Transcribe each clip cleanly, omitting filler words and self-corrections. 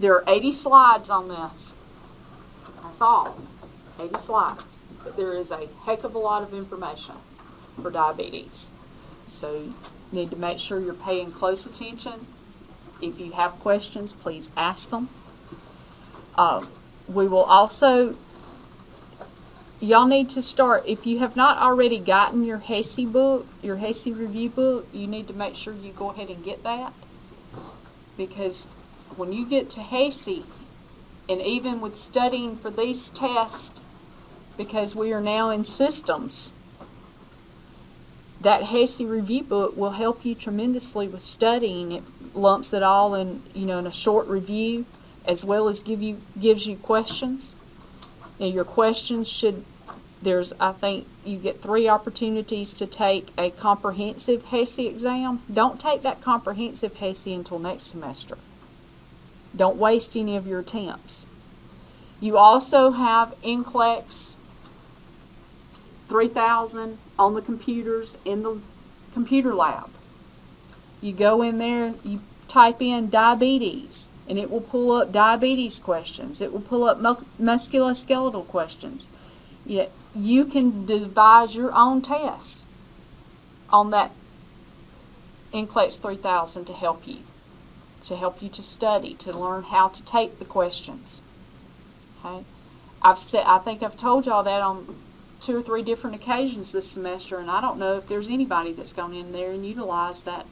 There are 80 slides on this. That's all. 80 slides. But there is a heck of a lot of information for diabetes. So you need to make sure you're paying close attention. If you have questions, please ask them. We will also, y'all need to start, if you have not already gotten your HESI book, your HESI review book, you need to make sure you go ahead and get that. Because when you get to HESI, and even with studying for these tests, because we are now in systems, that HESI review book will help you tremendously with studying. It lumps it all in, in a short review, as well as gives you questions. Now your questions I think you get 3 opportunities to take a comprehensive HESI exam. Don't take that comprehensive HESI until next semester. Don't waste any of your attempts. You also have NCLEX 3000 on the computers in the computer lab. You go in there, you type in diabetes, and it will pull up diabetes questions. It will pull up musculoskeletal questions. Yet you can devise your own test on that NCLEX 3000 to help you to study, to learn how to take the questions. Okay, I think I've told y'all that on 2 or 3 different occasions this semester, and I don't know if there's anybody that's gone in there and utilized that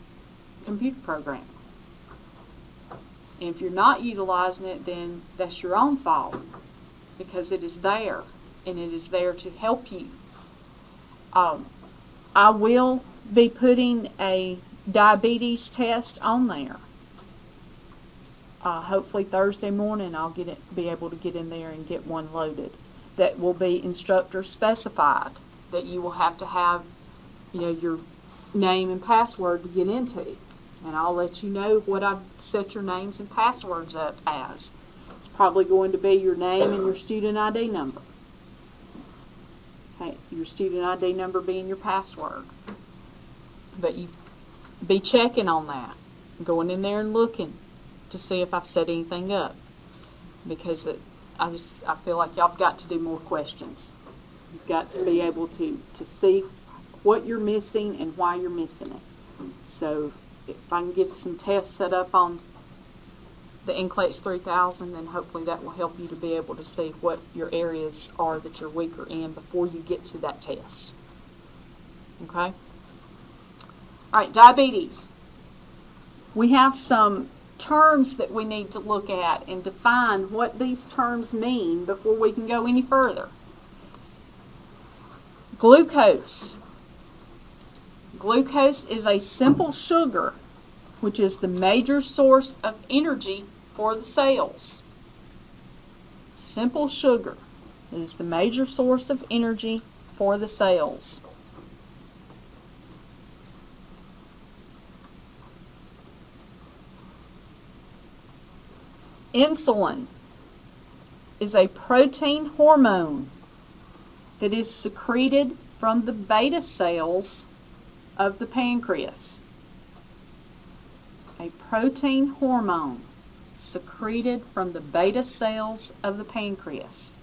computer program. And if you're not utilizing it, then that's your own fault, because it is there, and it is there to help you. I will be putting a diabetes test on there. Hopefully Thursday morning I'll be able to get in there and get one loaded. That will be instructor specified, that you will have to have, your name and password to get into. And I'll let you know what I've set your names and passwords up as. It's probably going to be your name and your student ID number. Okay, your student ID number being your password. But you be checking on that, going in there and looking to see if I've set anything up, because I feel like y'all have got to do more questions. You've got to be able to see what you're missing and why you're missing it. So if I can get some tests set up on the NCLEX 3000, then hopefully that will help you to be able to see what your areas are that you're weaker in before you get to that test. Okay? All right, diabetes. We have some terms that we need to look at and define what these terms mean before we can go any further. Glucose. Glucose is a simple sugar, which is the major source of energy for the cells. Simple sugar is the major source of energy for the cells. Insulin is a protein hormone that is secreted from the beta cells of the pancreas. A protein hormone secreted from the beta cells of the pancreas.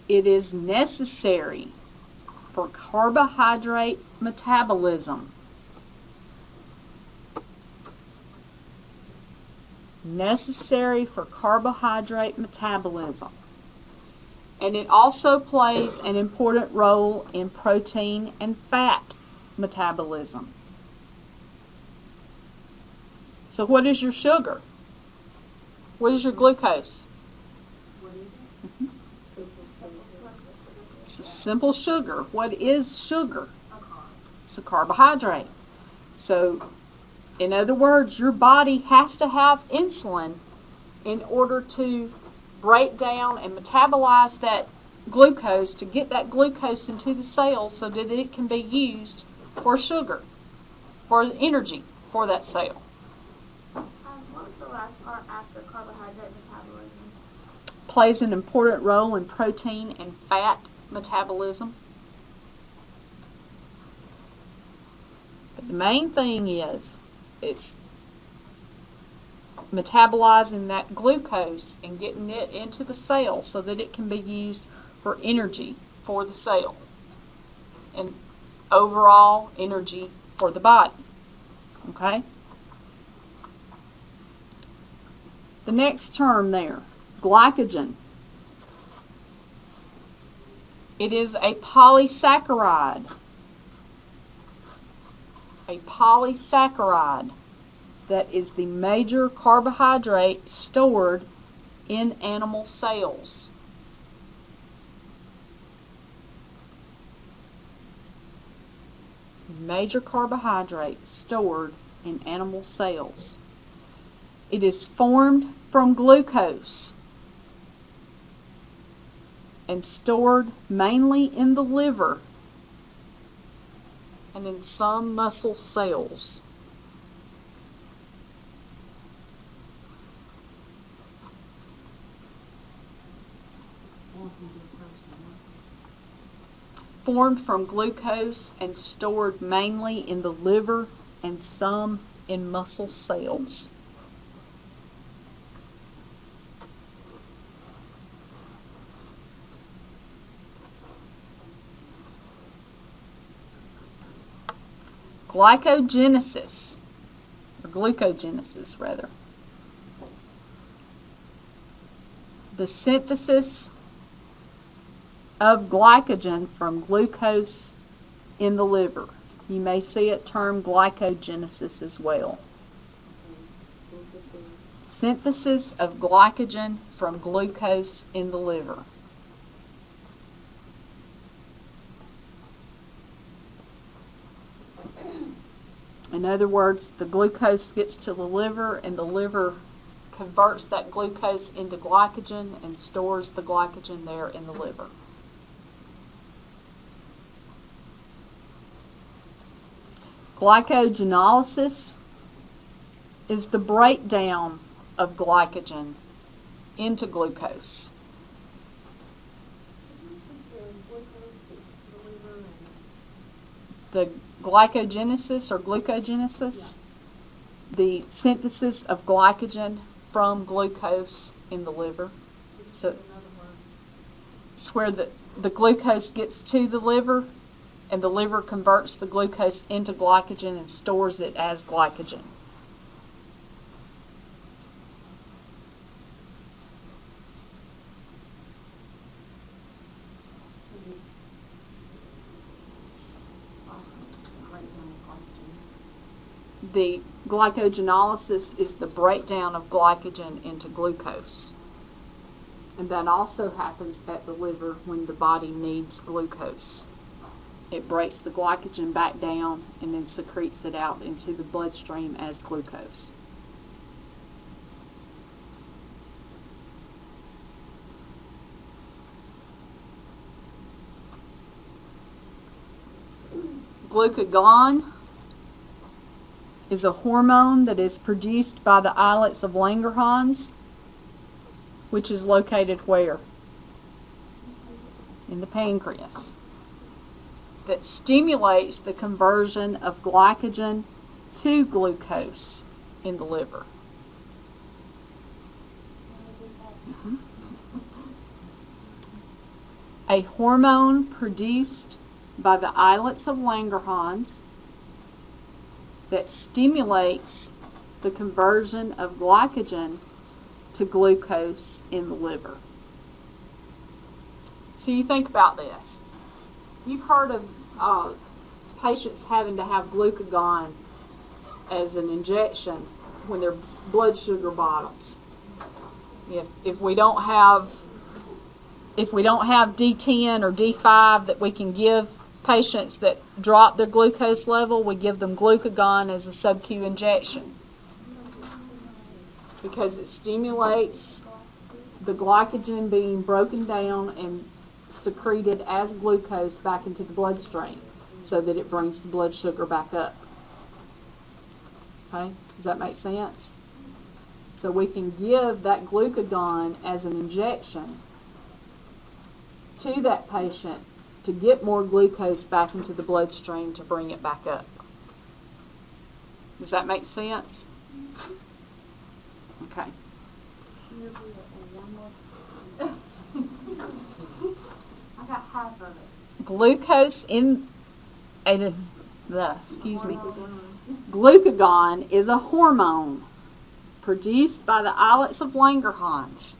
It is necessary for carbohydrate metabolism. Necessary for carbohydrate metabolism. And it also plays an important role in protein and fat metabolism. So what is your sugar? What is your glucose? It's a simple sugar. What is sugar? It's a carbohydrate. So, in other words, your body has to have insulin in order to break down and metabolize that glucose, to get that glucose into the cells so that it can be used for sugar, for energy for that cell. What was the last part after carbohydrate metabolism? Plays an important role in protein and fat metabolism. But the main thing is, it's metabolizing that glucose and getting it into the cell so that it can be used for energy for the cell and overall energy for the body. Okay? The next term there, glycogen. It is a polysaccharide. A polysaccharide that is the major carbohydrate stored in animal cells. Major carbohydrate stored in animal cells. It is formed from glucose and stored mainly in the liver and in some muscle cells. Formed from glucose and stored mainly in the liver and some in muscle cells. Glycogenesis, or glucogenesis rather. The synthesis of glycogen from glucose in the liver. You may see it termed glycogenesis as well. Synthesis of glycogen from glucose in the liver. In other words, the glucose gets to the liver and the liver converts that glucose into glycogen and stores the glycogen there in the liver. Glycogenolysis is the breakdown of glycogen into glucose. The glycogenesis or glucogenesis, the synthesis of glycogen from glucose in the liver. So it's where the glucose gets to the liver and the liver converts the glucose into glycogen and stores it as glycogen. The glycogenolysis is the breakdown of glycogen into glucose. And that also happens at the liver when the body needs glucose. It breaks the glycogen back down and then secretes it out into the bloodstream as glucose. Glucagon is a hormone that is produced by the islets of Langerhans, which is located where? In the pancreas. That stimulates the conversion of glycogen to glucose in the liver. A hormone produced by the islets of Langerhans that stimulates the conversion of glycogen to glucose in the liver. So you think about this. You've heard of patients having to have glucagon as an injection when their blood sugar bottoms. If we don't have D10 or D5 that we can give patients that drop their glucose level, we give them glucagon as a sub-Q injection because it stimulates the glycogen being broken down and secreted as glucose back into the bloodstream so that it brings the blood sugar back up. Okay? Does that make sense? So we can give that glucagon as an injection to that patient to get more glucose back into the bloodstream to bring it back up. Does that make sense? Okay. I got half of it. Glucose in, glucagon is a hormone produced by the islets of Langerhans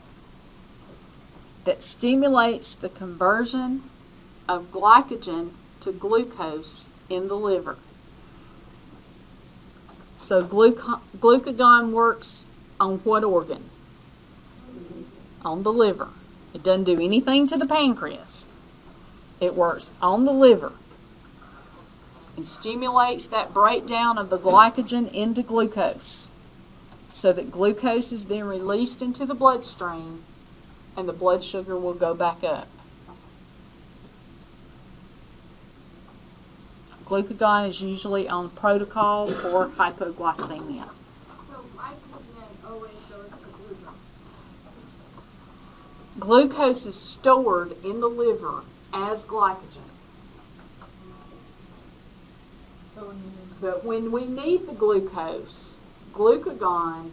that stimulates the conversion of glycogen to glucose in the liver. So glucagon works on what organ? On the liver. It doesn't do anything to the pancreas. It works on the liver and stimulates that breakdown of the glycogen into glucose so that glucose is then released into the bloodstream and the blood sugar will go back up. Glucagon is usually on protocol for hypoglycemia. So glycogen always goes to glucose. Glucose is stored in the liver as glycogen. But when we need the glucose, glucagon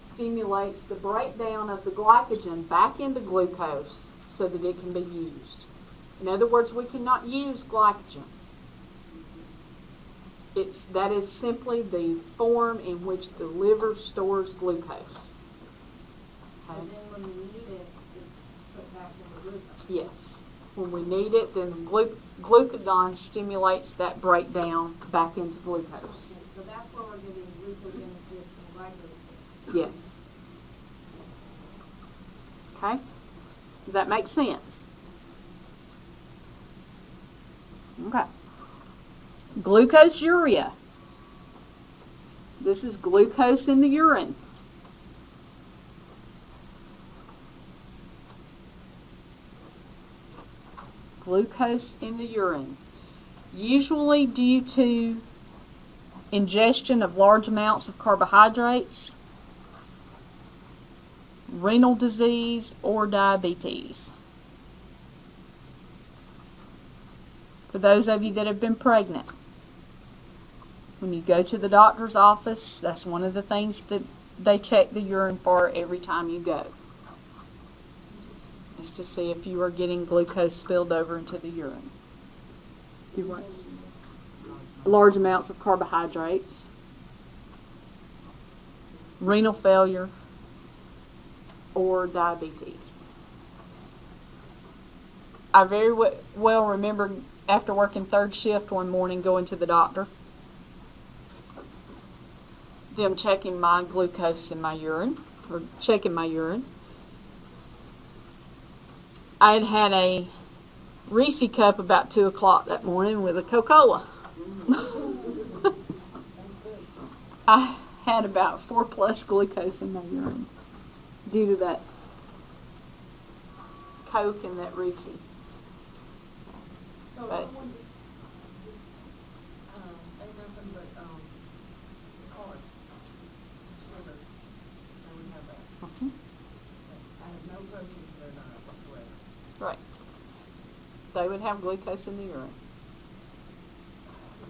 stimulates the breakdown of the glycogen back into glucose so that it can be used. In other words, we cannot use glycogen. That is simply the form in which the liver stores glucose. Okay? And then when we need it, it's put back in the glucose. Yes. When we need it, then glucagon stimulates that breakdown back into glucose. Okay, so that's where we're getting glucogenesis and glycolysis. Yes. Okay? Does that make sense? Okay. Glucosuria. This is glucose in the urine. Glucose in the urine. Usually due to ingestion of large amounts of carbohydrates, renal disease, or diabetes. For those of you that have been pregnant, when you go to the doctor's office, that's one of the things that they check the urine for every time you go. Is to see if you are getting glucose spilled over into the urine. You want large amounts of carbohydrates, renal failure, or diabetes. I very well remember after working third shift one morning going to the doctor, them checking my glucose in my urine, or checking my urine. I had had a Reese cup about 2 o'clock that morning with a Coca-Cola. I had about 4+ glucose in my urine due to that Coke and that Reese. So But someone just ain't nothing but carbs, sugar, and we have that. I have no protein in their diet whatsoever. right, they would have glucose in the urine,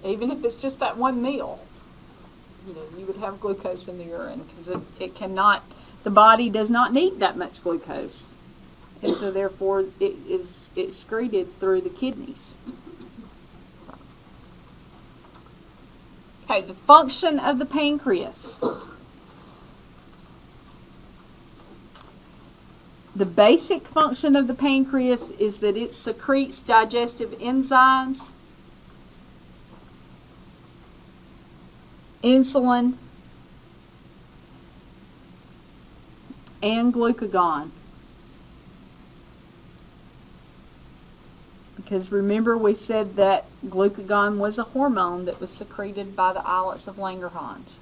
even if it's just that one meal. You know, you would have glucose in the urine because it cannot. The body does not need that much glucose, and so therefore it's excreted through the kidneys. Okay, the function of the pancreas. The basic function of the pancreas is that it secretes digestive enzymes, insulin, and glucagon. Because remember we said that glucagon was a hormone that was secreted by the islets of Langerhans.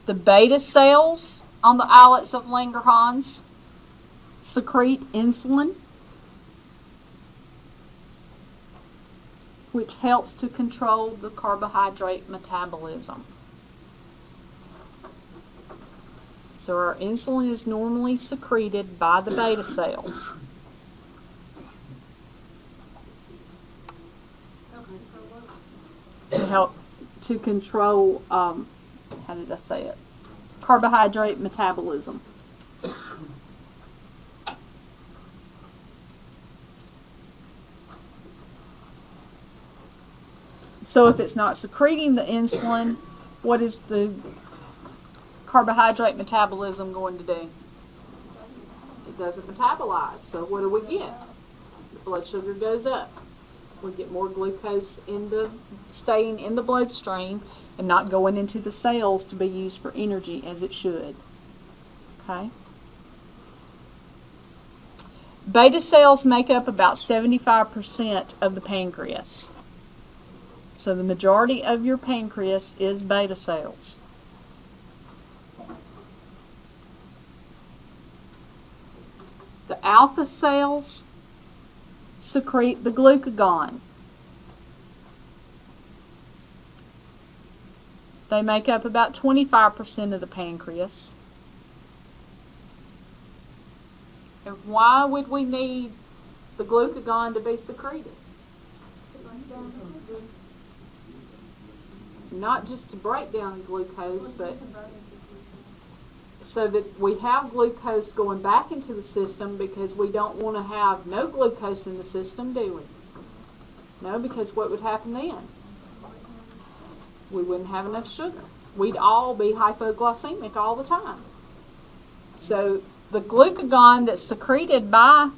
The beta cells on the islets of Langerhans secrete insulin, which helps to control the carbohydrate metabolism. So our insulin is normally secreted by the beta cells. To help to control, how did I say it? Carbohydrate metabolism. So if it's not secreting the insulin, what is the carbohydrate metabolism going to do? It doesn't metabolize. So what do we get? The blood sugar goes up. We get more glucose staying in the bloodstream and not going into the cells to be used for energy as it should. Okay? Beta cells make up about 75% of the pancreas. So the majority of your pancreas is beta cells. The alpha cells secrete the glucagon. They make up about 25% of the pancreas. And why would we need the glucagon to be secreted? Not just to break down glucose, but so that we have glucose going back into the system, because we don't want to have no glucose in the system, do we? No, because what would happen then? We wouldn't have enough sugar. We'd all be hypoglycemic all the time. So the glucagon that's secreted by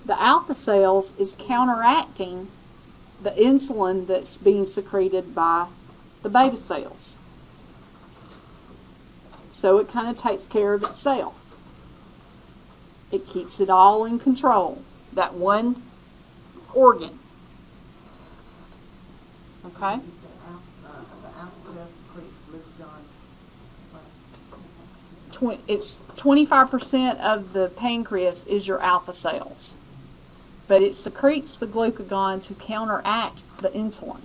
the alpha cells is counteracting the insulin that's being secreted by the beta cells. So it kind of takes care of itself. It keeps it all in control, that one organ. Okay? It's 25% of the pancreas is your alpha cells. But it secretes the glucagon to counteract the insulin.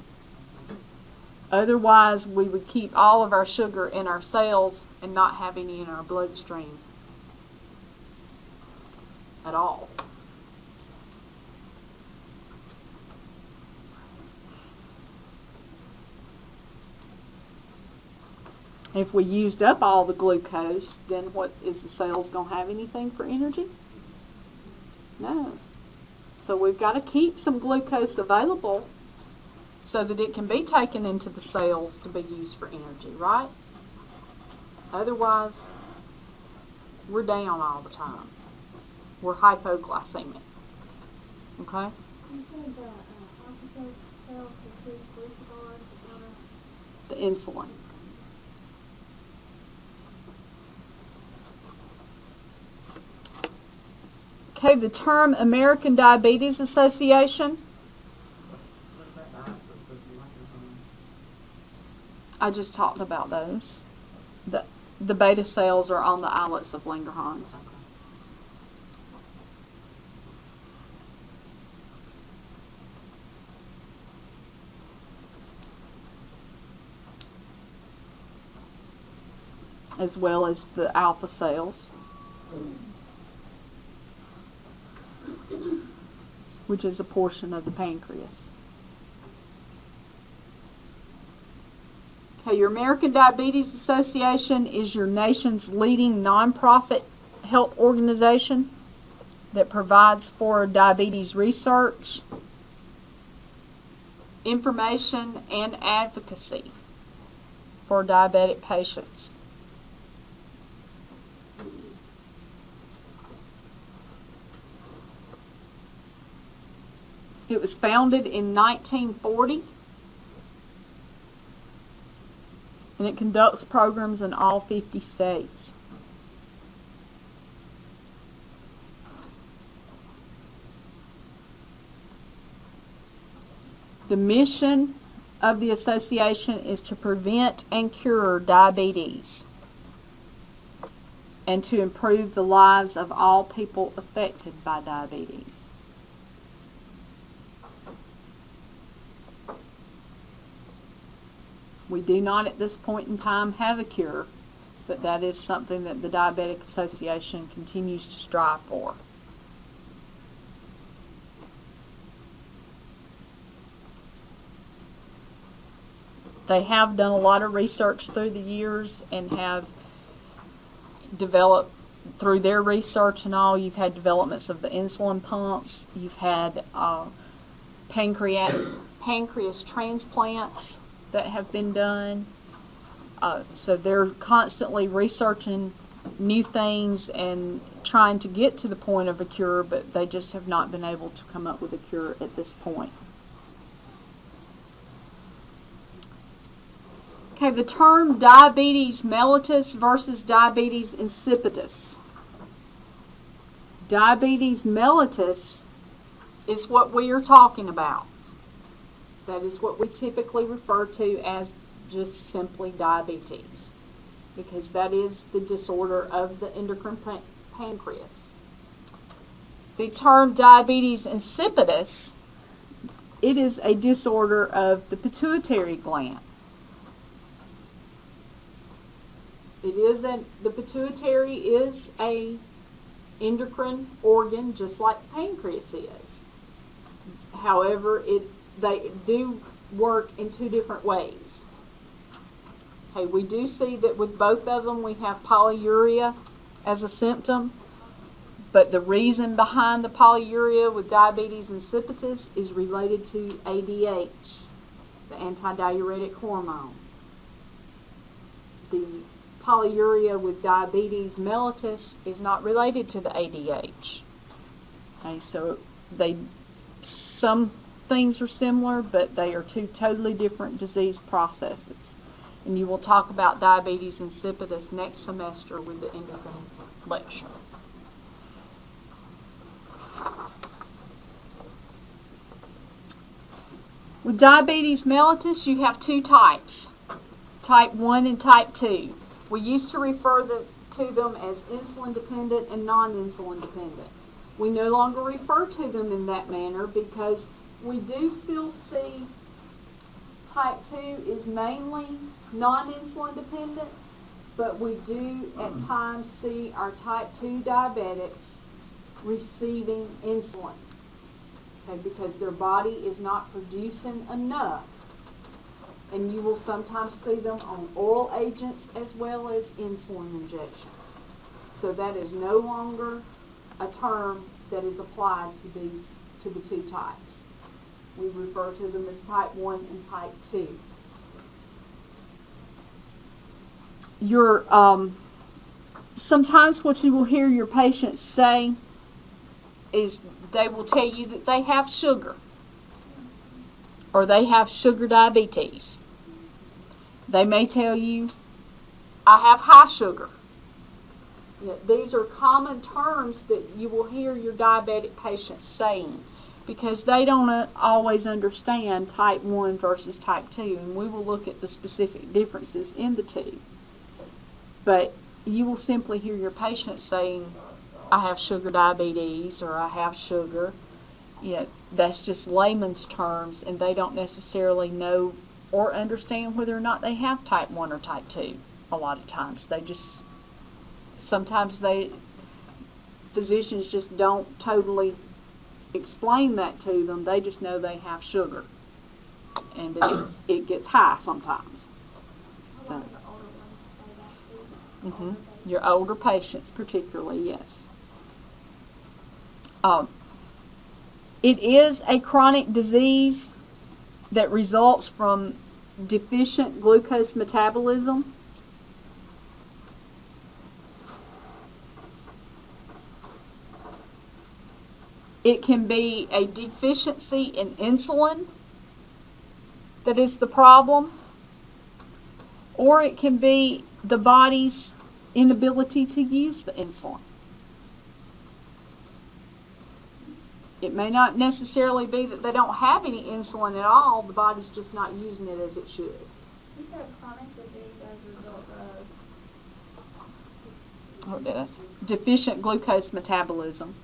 Otherwise, we would keep all of our sugar in our cells and not have any in our bloodstream at all. If we used up all the glucose, then what is the cells going to have anything for energy? No. So we've got to keep some glucose available so that it can be taken into the cells to be used for energy, right? Otherwise, we're down all the time. We're hypoglycemic. Okay? You said the alpha cells secrete glucagon to counter The insulin. Okay, the term American Diabetes Association. I just talked about those. The beta cells are on the islets of Langerhans. As well as the alpha cells, which is a portion of the pancreas. Okay, your American Diabetes Association is your nation's leading nonprofit health organization that provides for diabetes research, information, and advocacy for diabetic patients. It was founded in 1940, and it conducts programs in all 50 states. The mission of the association is to prevent and cure diabetes and to improve the lives of all people affected by diabetes. We do not at this point in time have a cure, but that is something that the Diabetic Association continues to strive for. They have done a lot of research through the years and have developed, through their research and all, you've had developments of the insulin pumps, you've had pancreas transplants that have been done. So they're constantly researching new things and trying to get to the point of a cure, but they just have not been able to come up with a cure at this point. Okay, the term diabetes mellitus versus diabetes insipidus. Diabetes mellitus is what we are talking about. That is what we typically refer to as just simply diabetes, because that is the disorder of the endocrine pancreas. The term diabetes insipidus, it is a disorder of the pituitary gland. The pituitary is a endocrine organ just like the pancreas is. However, they do work in two different ways. Okay, we do see that with both of them we have polyuria as a symptom, but the reason behind the polyuria with diabetes insipidus is related to ADH, the antidiuretic hormone. The polyuria with diabetes mellitus is not related to the ADH. Okay, so some things are similar, but they are two totally different disease processes. And you will talk about diabetes insipidus next semester with the endocrine lecture. With diabetes mellitus, you have two types, type 1 and type 2. We used to refer to them as insulin dependent and non-insulin dependent. We no longer refer to them in that manner because we do still see type 2 is mainly non-insulin dependent, but we do at times see our type 2 diabetics receiving insulin, okay, because their body is not producing enough. And you will sometimes see them on oral agents as well as insulin injections. So that is no longer a term that is applied to the two types. We refer to them as type 1 and type 2. Sometimes what you will hear your patients say is they will tell you that they have sugar, or they have sugar diabetes. They may tell you, I have high sugar. These are common terms that you will hear your diabetic patients saying because they don't always understand type 1 versus type 2, and we will look at the specific differences in the two. But you will simply hear your patients saying, I have sugar diabetes, or I have sugar. That's just layman's terms, and they don't necessarily know or understand whether or not they have type 1 or type 2 a lot of times. Sometimes physicians just don't totally explain that to them. They just know they have sugar, and it gets high sometimes. A lot of the older ones say that too. Your older patients particularly, yes. It is a chronic disease that results from deficient glucose metabolism. It can be a deficiency in insulin that is the problem, or it can be the body's inability to use the insulin. It may not necessarily be that they don't have any insulin at all, the body's just not using it as it should. You said chronic disease as a result of... Oh, that's deficient glucose metabolism.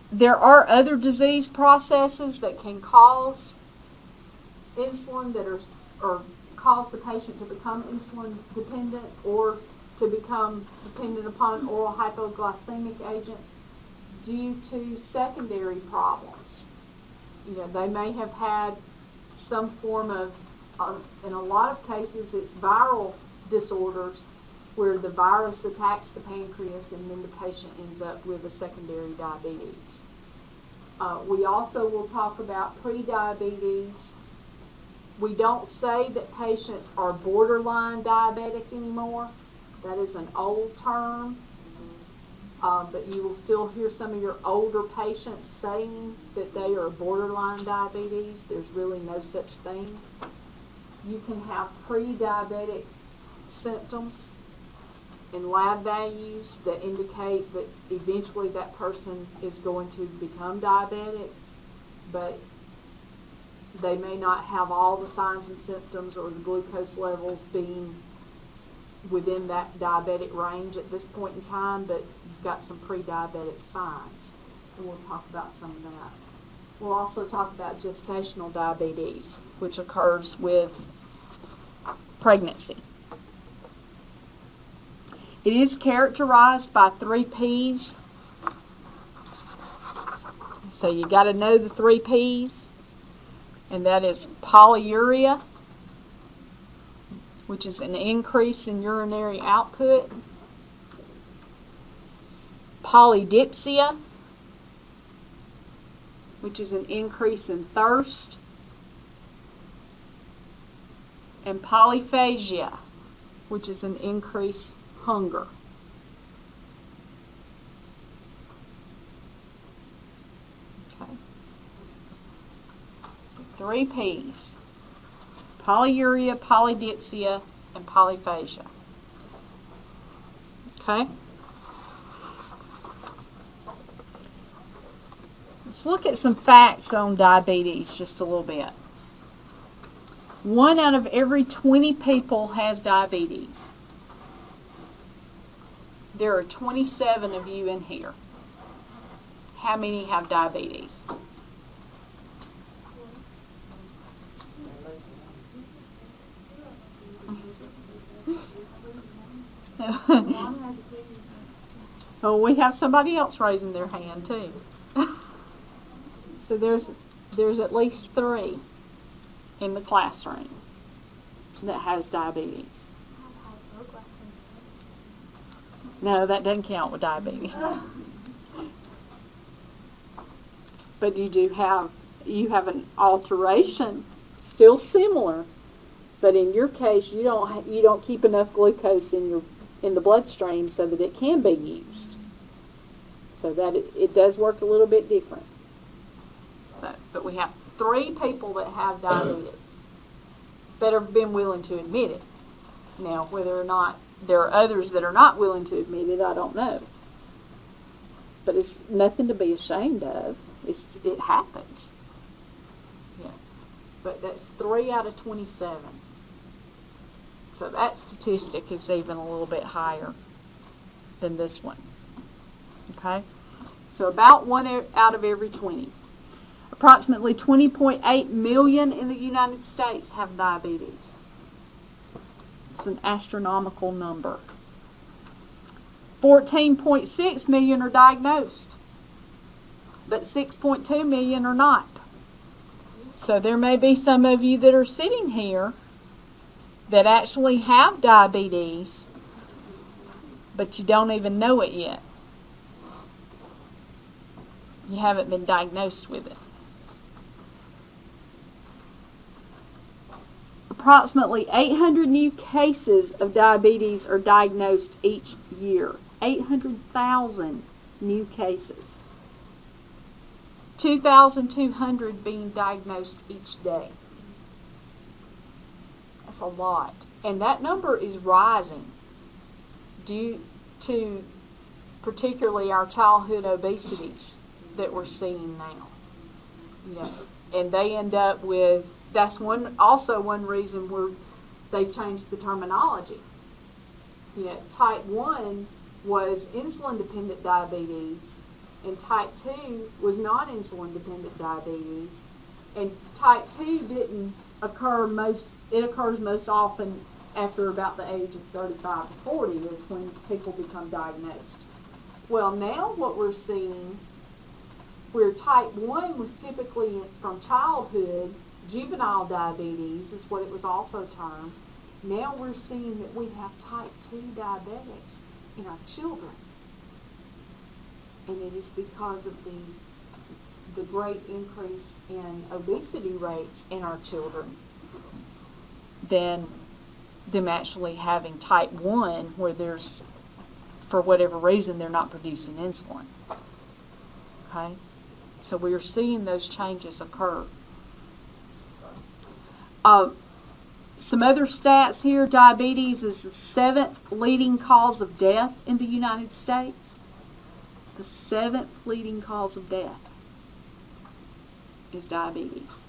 There are other disease processes that can cause insulin that are cause the patient to become insulin dependent or to become dependent upon oral hypoglycemic agents due to secondary problems. They may have had some form of, in a lot of cases, it's viral disorders where the virus attacks the pancreas and then the patient ends up with a secondary diabetes. We also will talk about prediabetes. We don't say that patients are borderline diabetic anymore. That is an old term. But you will still hear some of your older patients saying that they are borderline diabetes. There's really no such thing. You can have pre-diabetic symptoms and lab values that indicate that eventually that person is going to become diabetic, but they may not have all the signs and symptoms or the glucose levels being within that diabetic range at this point in time, but you've got some pre-diabetic signs. And we'll talk about some of that. We'll also talk about gestational diabetes, which occurs with pregnancy. It is characterized by 3 P's. So you got to know the 3 P's, and that is polyuria, which is an increase in urinary output, polydipsia, which is an increase in thirst, and polyphagia, which is an increased hunger. Okay. So 3 P's. Polyuria, polydipsia, and polyphagia. Okay? Let's look at some facts on diabetes just a little bit. 1 out of every 20 people has diabetes. There are 27 of you in here. How many have diabetes? Oh, we have somebody else raising their hand too. So there's at least 3 in the classroom that has diabetes. No, that doesn't count with diabetes. But you have an alteration, still similar, but in your case you don't keep enough glucose in the bloodstream so that it can be used. So that it does work a little bit different. So, but we have 3 people that have diabetes that have been willing to admit it. Now, whether or not there are others that are not willing to admit it, I don't know. But it's nothing to be ashamed of. It happens. Yeah. But that's 3 out of 27. So that statistic is even a little bit higher than this one. Okay? So about 1 out of every 20. Approximately 20.8 million in the United States have diabetes. It's an astronomical number. 14.6 million are diagnosed, but 6.2 million are not. So there may be some of you that are sitting here that actually have diabetes, but you don't even know it yet. You haven't been diagnosed with it. Approximately 800 new cases of diabetes are diagnosed each year. 800,000 new cases. 2,200 being diagnosed each day. That's a lot. And that number is rising due to particularly our childhood obesities that we're seeing now. Yeah. And they end up with, that's also one reason where they changed the terminology. Type 1 was insulin-dependent diabetes, and type 2 was non-insulin-dependent diabetes. And type 2 didn't occurs most often after about the age of 35 to 40 is when people become diagnosed. Well, now what we're seeing, where type 1 was typically from childhood, juvenile diabetes is what it was also termed, now we're seeing that we have type 2 diabetics in our children. And it is because of the great increase in obesity rates in our children than them actually having type 1 where there's, for whatever reason, they're not producing insulin. Okay? So we are seeing those changes occur. Some other stats here. Diabetes is the 7th leading cause of death in the United States. The 7th leading cause of death is diabetes.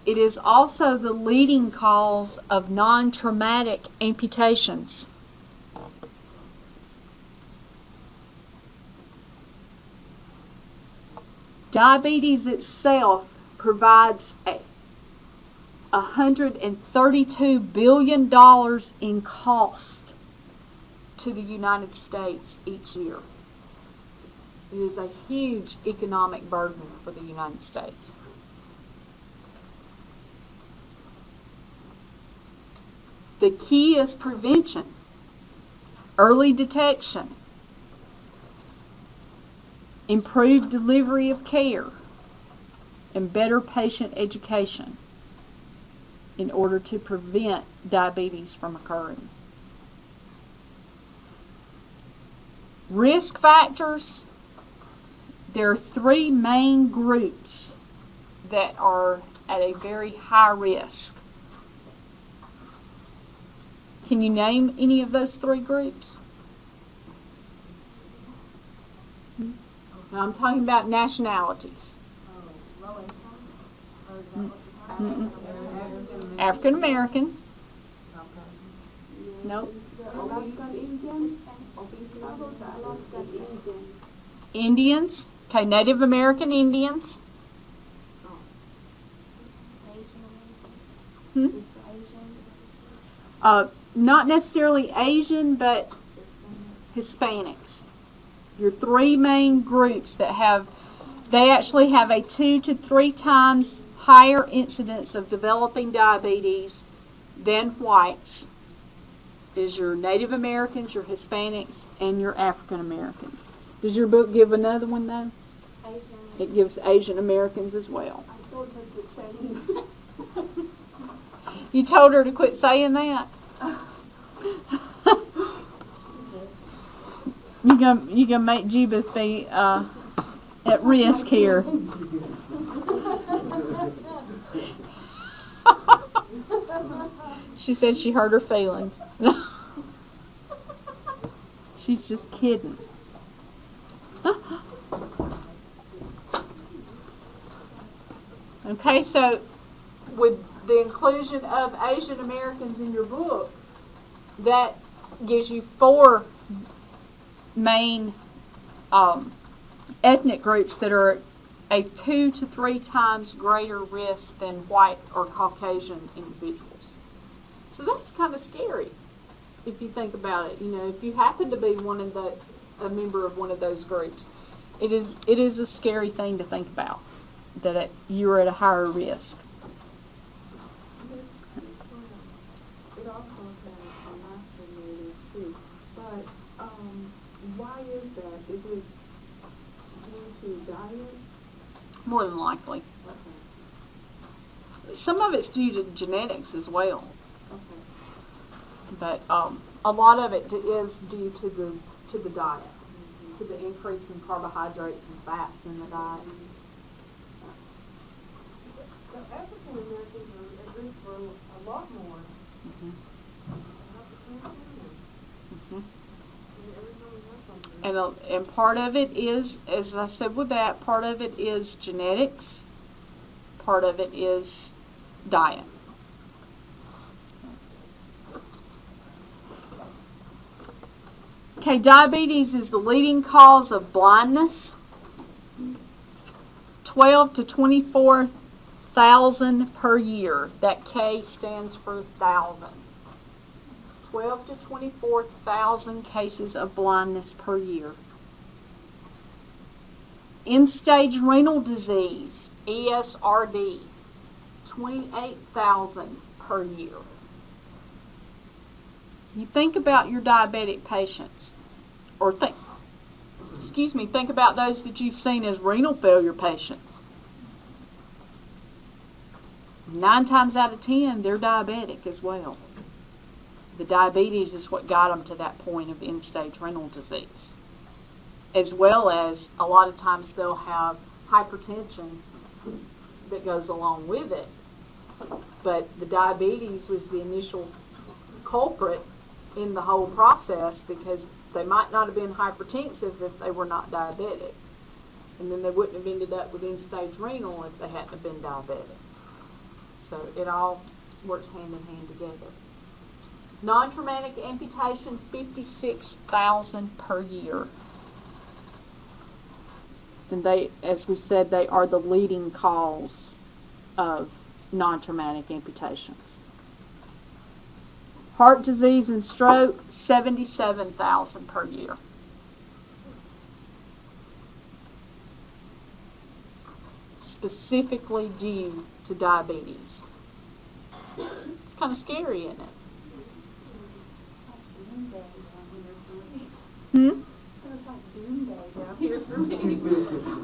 It is also the leading cause of non-traumatic amputations. Diabetes itself provides $132 billion in cost to the United States each year. It is a huge economic burden for the United States. The key is prevention, early detection, improved delivery of care, and better patient education in order to prevent diabetes from occurring. Risk factors. There are 3 main groups that are at a very high risk. Can you name any of those 3 groups? Now I'm talking about nationalities. Low income? Or is that what you're talking African Americans. Okay. Nope. Alaskan Indians. Indians. Okay, Native American Indians. Not necessarily Asian, but Hispanics. Your 3 main groups that they actually have a 2 to 3 times higher incidence of developing diabetes than whites is your Native Americans, your Hispanics, and your African Americans. Does your book give another one, though? Asian. It gives Asian Americans as well. I told her to say You told her to quit saying that? You gonna make Judith be at risk here. She said she hurt her feelings. She's just kidding. Okay, so with the inclusion of Asian Americans in your book, that gives you 4 main ethnic groups that are a 2 to 3 times greater risk than white or Caucasian individuals. So that's kind of scary if you think about it. You know, if you happen to be a member of one of those groups, it is a scary thing to think about, that you're at a higher risk. It also has Alaskan native too. But why is that? Is it due to diet? More than likely. Okay. Some of it's due to genetics as well, Okay. but a lot of it is due to the diet, to the increase in carbohydrates and fats in the diet. The African Americans are at risk for a lot more. Mhm. Mhm. Every time we have something. And part of it is, as I said with that, part of it is genetics, part of it is diet. Okay, diabetes is the leading cause of blindness. 12 to 24 1,000 per year. That K stands for 1,000. 12 to 24,000 cases of blindness per year. End-stage renal disease, ESRD, 28,000 per year. You think about your diabetic patients, or think about those that you've seen as renal failure patients. 9 times out of 10, they're diabetic as well. The diabetes is what got them to that point of end-stage renal disease. As well as, a lot of times they'll have hypertension that goes along with it. But the diabetes was the initial culprit in the whole process, because they might not have been hypertensive if they were not diabetic. And then they wouldn't have ended up with end-stage renal if they hadn't have been diabetic. So it all works hand in hand together. Non-traumatic amputations, 56,000 per year. And they, as we said, they are the leading cause of non-traumatic amputations. Heart disease and stroke, 77,000 per year. Specifically due to diabetes. It's kind of scary, isn't it?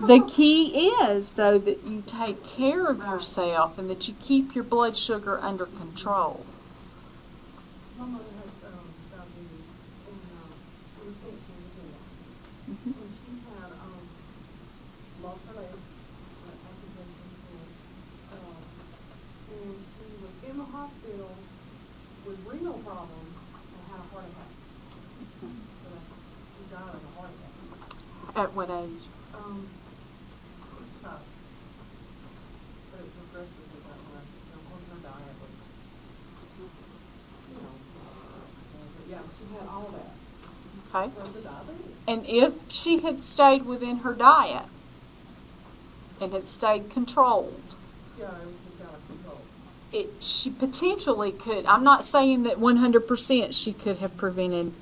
The key is, though, that you take care of yourself and that you keep your blood sugar under control. My mother had diabetes, and she was 18 years old. And she had lost her leg, amputation, and she was in the hospital with renal problems and had a heart attack. So she died of a heart attack. At what age? 65. But it progressed with that much. Her diet was, but yeah, she had all that. Okay. From the diabetes. And if she had stayed within her diet and had stayed controlled, Yeah, it was just out of control. she potentially could. I'm not saying that 100% she could have prevented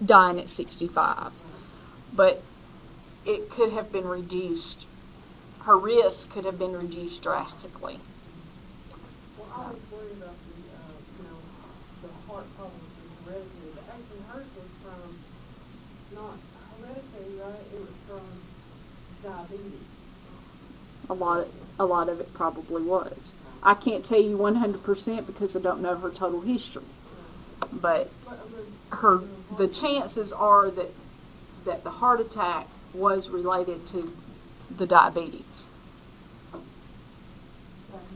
dying at 65, but it could have been reduced. Her risk could have been reduced drastically. Well, I was worried about the heart problems with hereditary, but actually hers was from not hereditary, right? It was from diabetes. A lot of it probably was. I can't tell you 100% because I don't know her total history, but the chances are that the heart attack was related to the diabetes. Yeah,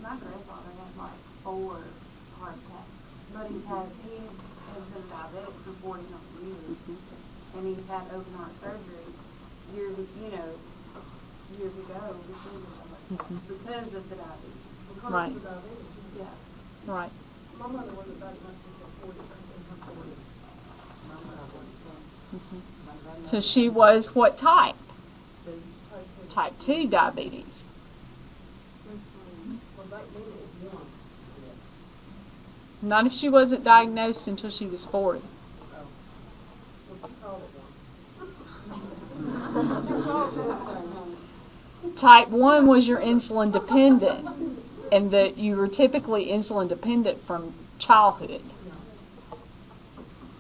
my grandfather had like 4 heart attacks, but he has been diabetic for 40-something years, and he's had open heart surgery years ago because of the diabetes. Because Right. of the diabetes. Yeah. Right. My mother wasn't diagnosed until 40, in her 40s. So she was what type? The Type 2 diabetes. Well, back then it was 1. Not if she wasn't diagnosed until she was 40. Oh. Well, she called it 1. Type 1 was your insulin dependent, and that you were typically insulin dependent from childhood.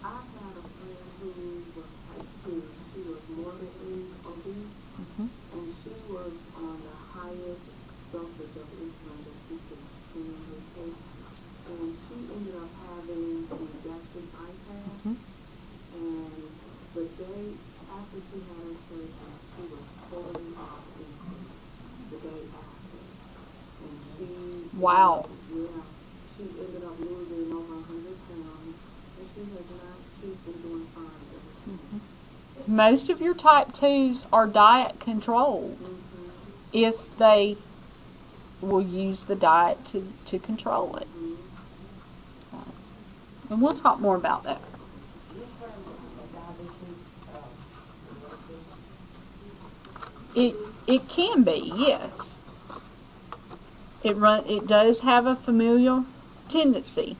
I had a friend who was type 2. She was morbidly obese, and she was on the highest dosage of insulin that she could humanly take. And she ended up having the gastric bypass, and the day after she had her surgery, she was totally off insulin. The day after. And she Wow. she ended up losing over 100 pounds, and she's been doing fine ever since. Most of your type 2s are diet controlled if they will use the diet to control it. And we'll talk more about that. It can be, yes. It does have a familial tendency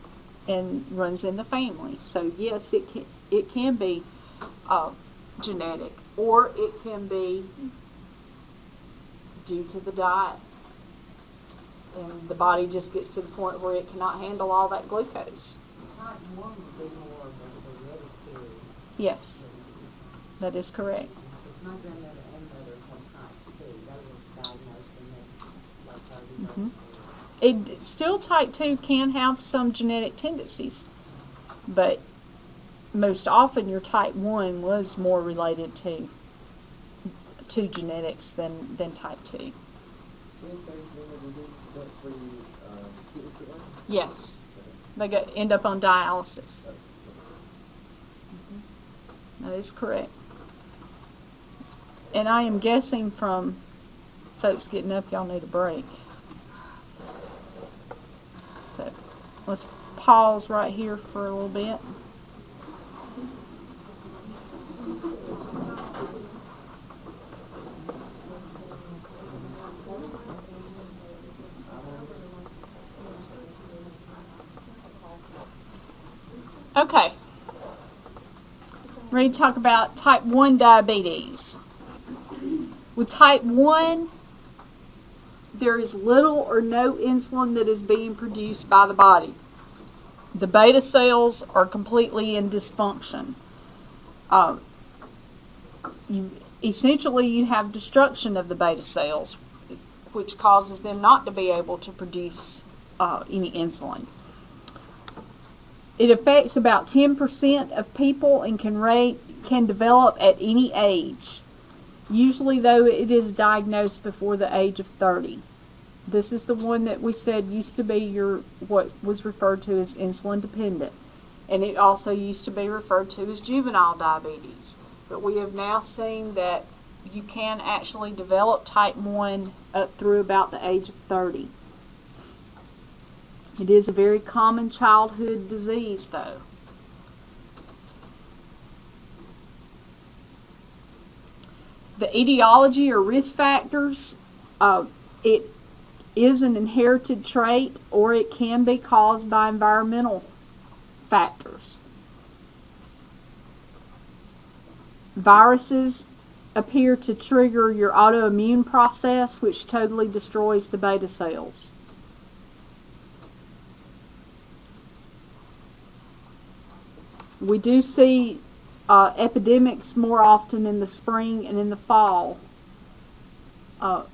and runs in the family. So yes, it can be genetic, or it can be due to the diet, and the body just gets to the point where it cannot handle all that glucose. Type 1 would be more of a hereditary. Yes, that is correct. Because my grandmother and mother had type 2. They were diagnosed in like 30 years. Still, type 2 can have some genetic tendencies, but most often your type 1 was more related to genetics than type 2. Yes. They end up on dialysis. That is correct. And I am guessing from folks getting up, y'all need a break. So let's pause right here for a little bit. Okay. Ready to talk about type 1 diabetes. With type 1, there is little or no insulin that is being produced by the body. The beta cells are completely in dysfunction. Essentially, you have destruction of the beta cells, which causes them not to be able to produce any insulin. It affects about 10% of people and can develop at any age. Usually, though, it is diagnosed before the age of 30. This is the one that we said used to be what was referred to as insulin dependent. And it also used to be referred to as juvenile diabetes. But we have now seen that you can actually develop type 1 up through about the age of 30. It is a very common childhood disease, though. The etiology or risk factors, it is an inherited trait, or it can be caused by environmental factors. Viruses appear to trigger your autoimmune process, which totally destroys the beta cells. We do see epidemics more often in the spring and in the fall,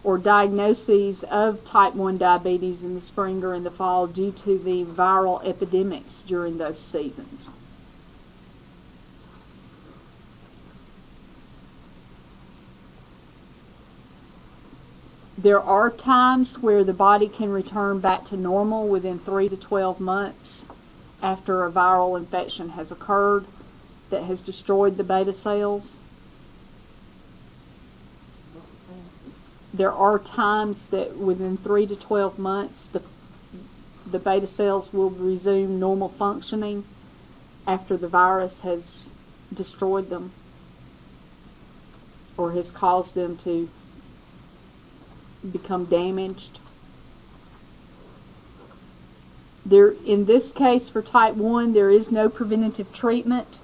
or diagnoses of type 1 diabetes in the spring or in the fall due to the viral epidemics during those seasons. There are times where the body can return back to normal within 3 to 12 months after a viral infection has occurred that has destroyed the beta cells. There are times that within 3 to 12 months the beta cells will resume normal functioning after the virus has destroyed them or has caused them to become damaged. In this case, for type 1, there is no preventative treatment,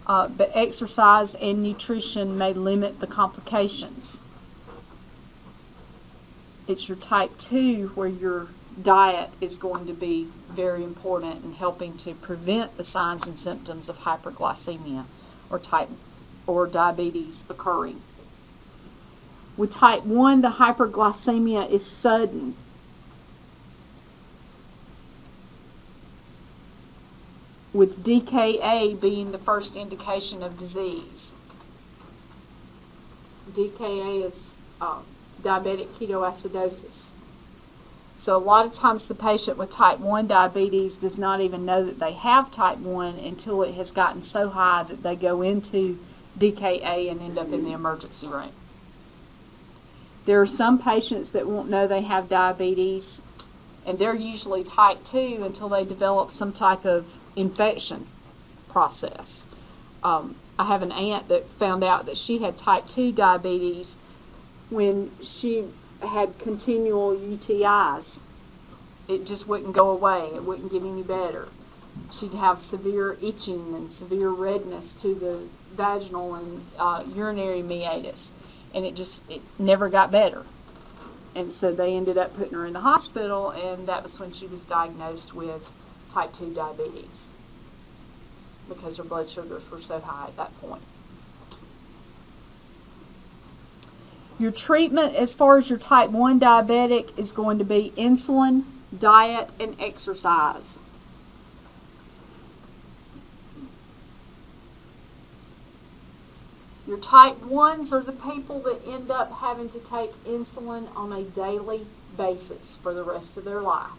but exercise and nutrition may limit the complications. It's your type 2 where your diet is going to be very important in helping to prevent the signs and symptoms of hyperglycemia or diabetes occurring. With type 1, the hyperglycemia is sudden. With DKA being the first indication of disease. DKA is diabetic ketoacidosis. So a lot of times the patient with type 1 diabetes does not even know that they have type 1 until it has gotten so high that they go into DKA and end up in the emergency room. There are some patients that won't know they have diabetes, and they're usually type 2 until they develop some type of infection process. I have an aunt that found out that she had type 2 diabetes when she had continual UTIs it just wouldn't go away. It wouldn't get any better. She'd have severe itching and severe redness to the vaginal and urinary meatus, and it never got better. And so they ended up putting her in the hospital, and that was when she was diagnosed with type 2 diabetes, because her blood sugars were so high at that point. Your treatment as far as your type 1 diabetic is going to be insulin, diet, and exercise. Your type 1s are the people that end up having to take insulin on a daily basis for the rest of their life.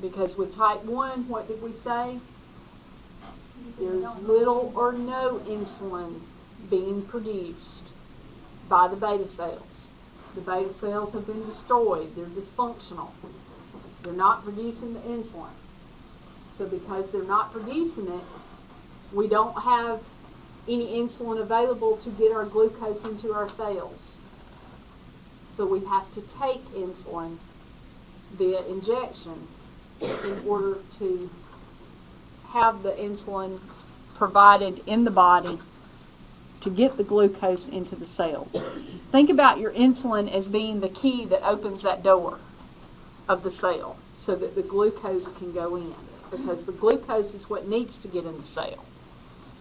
Because with type 1, what did we say? There's little or no insulin being produced by the beta cells. The beta cells have been destroyed. They're dysfunctional. They're not producing the insulin. So because they're not producing it, we don't have any insulin available to get our glucose into our cells. So we have to take insulin via injection in order to have the insulin provided in the body to get the glucose into the cells. Think about your insulin as being the key that opens that door of the cell so that the glucose can go in, because the glucose is what needs to get in the cell.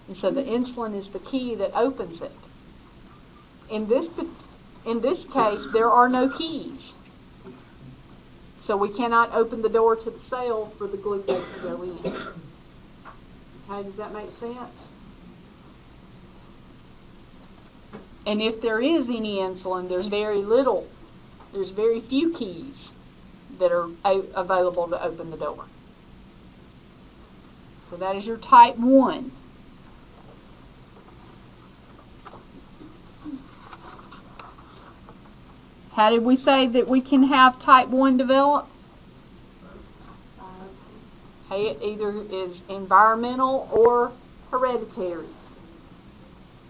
And so the insulin is the key that opens it. In this case, there are no keys. So we cannot open the door to the cell for the glucose to go in. Okay, does that make sense? And if there is any insulin, there's very few keys that are available to open the door. So that is your type 1. How did we say that we can have type 1 develop? Hey, it either is environmental or hereditary.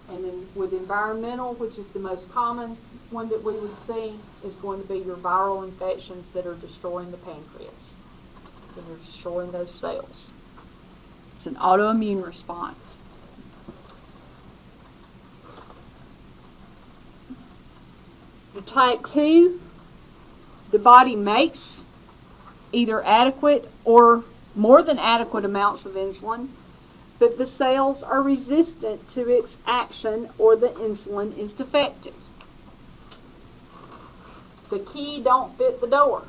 And then with environmental, which is the most common one that we would see, is going to be your viral infections that are destroying the pancreas. That are destroying those cells. It's an autoimmune response. The type 2, the body makes either adequate or more than adequate amounts of insulin, but the cells are resistant to its action or the insulin is defective. The key don't fit the door.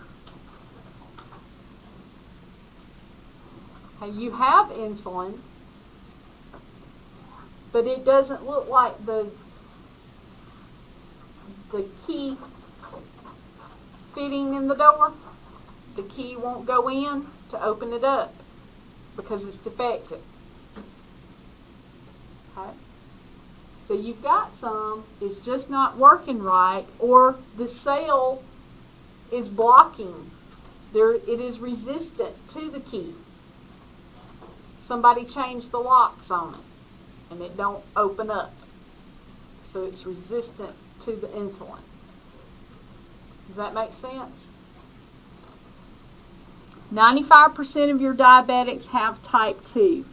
Okay, you have insulin, but it doesn't look like the key fitting in the door. The key won't go in to open it up because it's defective. Okay? So you've got some, it's just not working right, or the cell is blocking. It is resistant to the key. Somebody changed the locks on it and it don't open up. So it's resistant to the insulin. Does that make sense? 95% of your diabetics have type 2.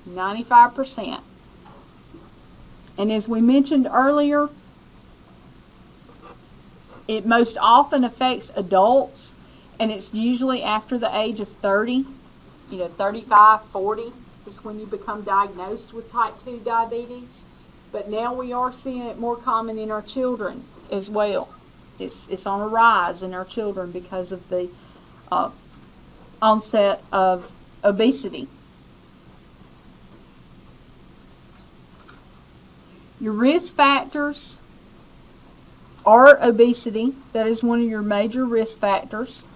95%. And as we mentioned earlier, it most often affects adults, and it's usually after the age of 30. 35, 40 is when you become diagnosed with type 2 diabetes. But now we are seeing it more common in our children as well. It's on a rise in our children because of the onset of obesity. Your risk factors are obesity. That is one of your major risk factors.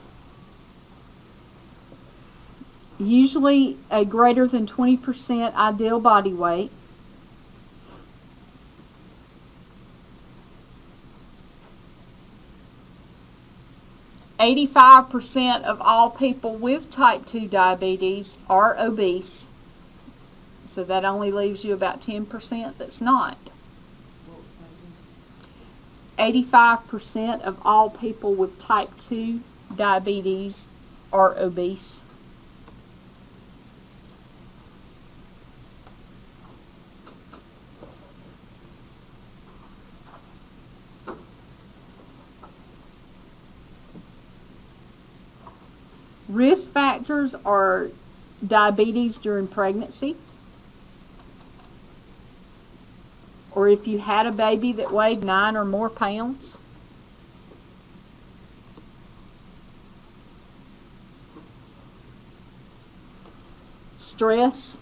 Usually a greater than 20% ideal body weight. %85 of all people with type 2 diabetes are obese. So that only leaves you about 10% that's not. 85% of all people with type 2 diabetes are obese. Risk factors are diabetes during pregnancy, or if you had a baby that weighed 9 or more pounds. Stress,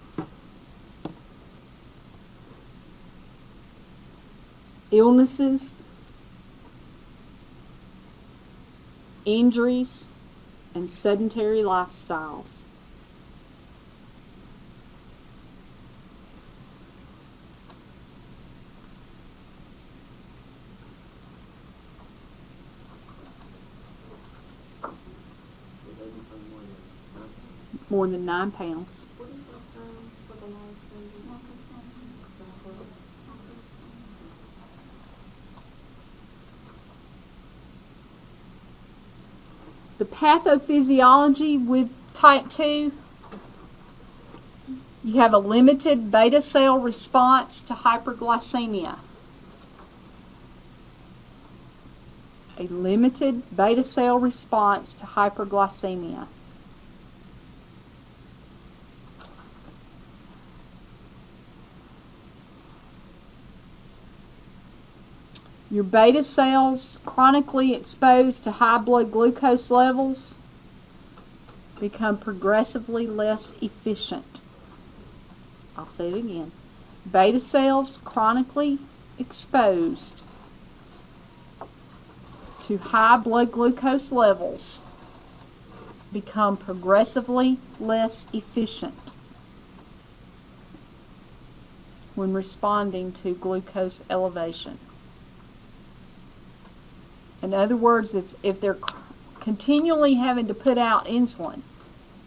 illnesses, injuries, and sedentary lifestyles. More than 9 pounds. What is the term for the last thing? The pathophysiology with type 2, you have a limited beta cell response to hyperglycemia. A limited beta cell response to hyperglycemia. Your beta cells chronically exposed to high blood glucose levels become progressively less efficient. I'll say it again. Beta cells chronically exposed to high blood glucose levels become progressively less efficient when responding to glucose elevation. In other words, if they're continually having to put out insulin,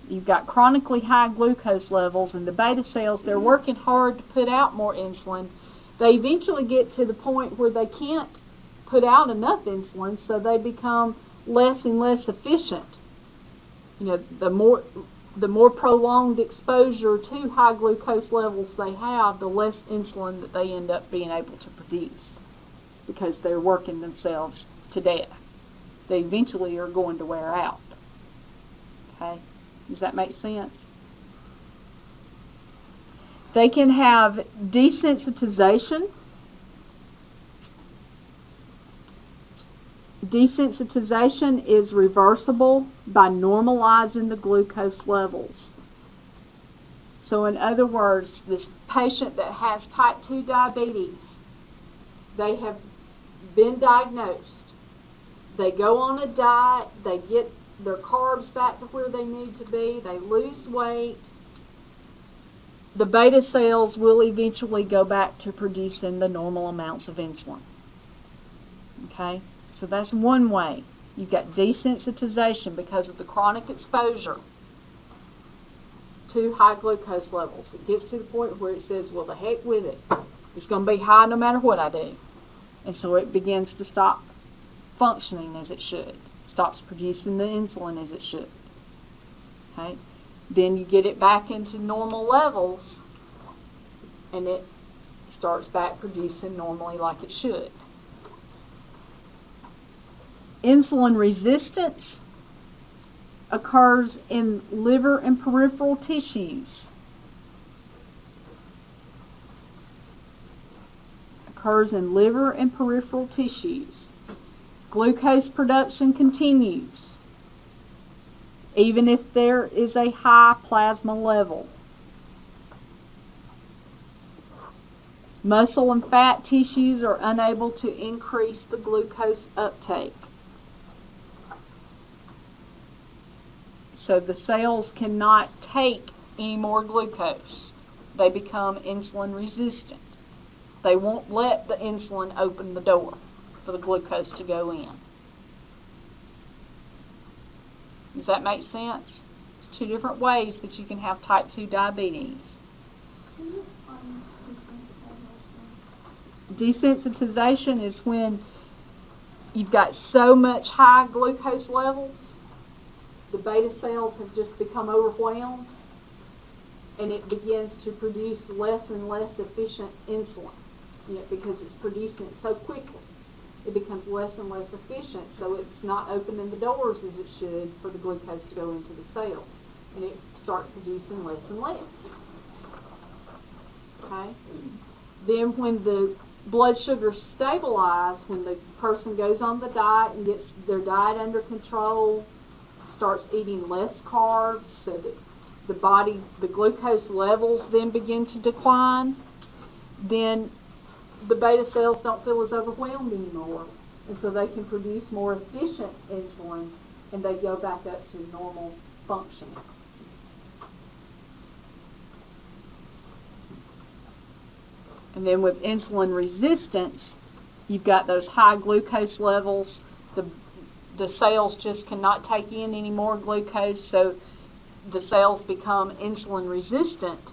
you've got chronically high glucose levels, and the beta cells, they're working hard to put out more insulin. They eventually get to the point where they can't put out enough insulin, so they become less and less efficient. You know, the more prolonged exposure to high glucose levels they have, the less insulin that they end up being able to produce, because they're working themselves to death. They eventually are going to wear out. Okay? Does that make sense? They can have desensitization. Desensitization is reversible by normalizing the glucose levels. So in other words, this patient that has type 2 diabetes, they have been diagnosed. They go on a diet, they get their carbs back to where they need to be, they lose weight. The beta cells will eventually go back to producing the normal amounts of insulin. Okay? So that's one way. You've got desensitization because of the chronic exposure to high glucose levels. It gets to the point where it says, well, the heck with it. It's going to be high no matter what I do. And so it begins to stop functioning as it should. Stops producing the insulin as it should. Okay? Then you get it back into normal levels, and it starts back producing normally like it should. Insulin resistance occurs in liver and peripheral tissues. Occurs in liver and peripheral tissues. Glucose production continues, even if there is a high plasma level. Muscle and fat tissues are unable to increase the glucose uptake. So the cells cannot take any more glucose. They become insulin resistant. They won't let the insulin open the door for the glucose to go in. Does that make sense? It's two different ways that you can have type 2 diabetes. Can you explain desensitization? Desensitization is when you've got so much high glucose levels, the beta cells have just become overwhelmed, and it begins to produce less and less efficient insulin, because it's producing it so quickly. It becomes less and less efficient, so it's not opening the doors as it should for the glucose to go into the cells, and it starts producing less and less. Okay? Then when the blood sugars stabilize, when the person goes on the diet and gets their diet under control, starts eating less carbs, so that the glucose levels then begin to decline, then the beta cells don't feel as overwhelmed anymore, and so they can produce more efficient insulin, and they go back up to normal functioning. And then with insulin resistance, you've got those high glucose levels. The cells just cannot take in any more glucose, so the cells become insulin resistant,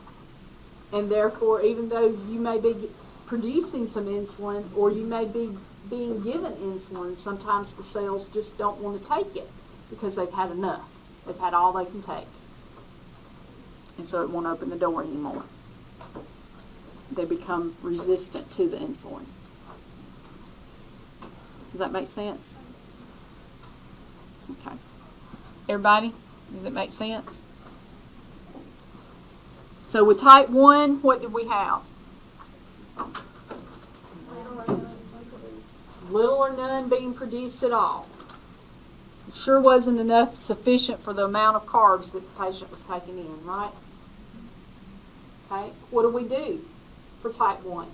and therefore, even though you may be producing some insulin, or you may be being given insulin, sometimes the cells just don't want to take it because they've had enough. They've had all they can take, and so it won't open the door anymore. They become resistant to the insulin. Does that make sense? Okay. Everybody, does it make sense? So with type 1, what did we have? Little or none being produced at all. It sure wasn't enough sufficient for the amount of carbs that the patient was taking in, right? Okay, what do for type 1?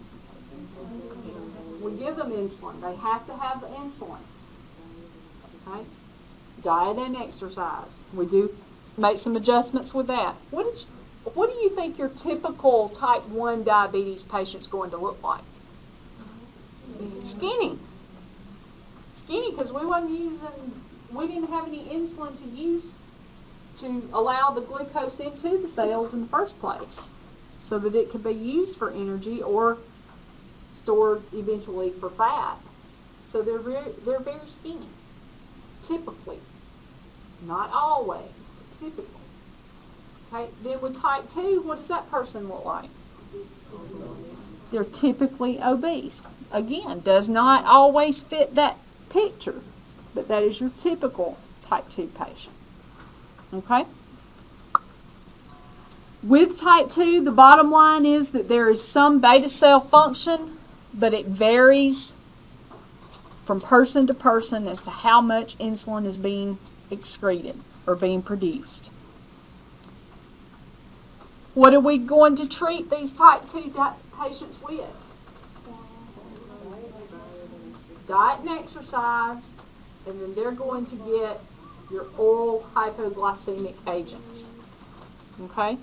We give them insulin. They have to have the insulin. Okay? Diet and exercise. We do make some adjustments with that. What do you think your typical type 1 diabetes patient's going to look like? Skinny. Skinny, because we didn't have any insulin to use to allow the glucose into the cells in the first place, so that it could be used for energy or stored eventually for fat. So they're very skinny, typically. Not always, but typically. Okay, then with type 2, what does that person look like? They're typically obese. Again, does not always fit that picture, but that is your typical type 2 patient. Okay? With type 2, the bottom line is that there is some beta cell function, but it varies from person to person as to how much insulin is being excreted or being produced. What are we going to treat these type 2 patients with? Diet and exercise, and then they're going to get your oral hypoglycemic agents. Okay?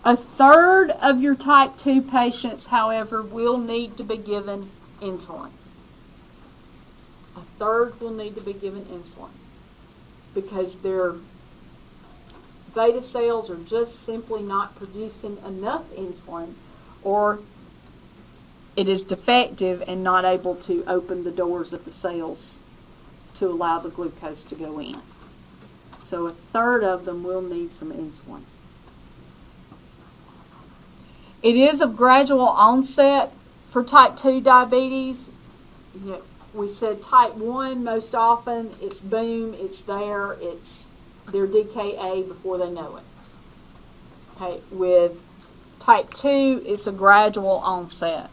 A third of your type 2 patients, however, will need to be given insulin. A third will need to be given insulin because their beta cells are just simply not producing enough insulin, or it is defective and not able to open the doors of the cells to allow the glucose to go in. So a third of them will need some insulin. It is of gradual onset for type 2 diabetes. We said type 1, most often it's boom, it's there, they're DKA before they know it. Okay, with type 2, it's a gradual onset.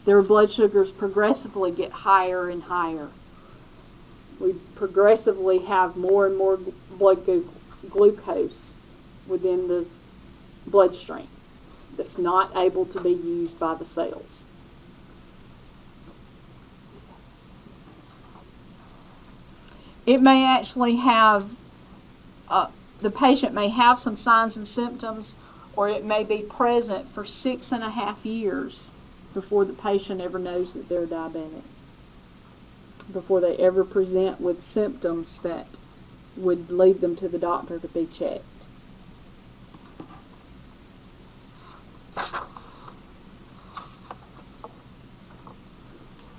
Their blood sugars progressively get higher and higher. We progressively have more and more blood glucose within the bloodstream that's not able to be used by the cells. It may actually have, the patient may have some signs and symptoms, or it may be present for 6.5 years before the patient ever knows that they're diabetic, before they ever present with symptoms that would lead them to the doctor to be checked.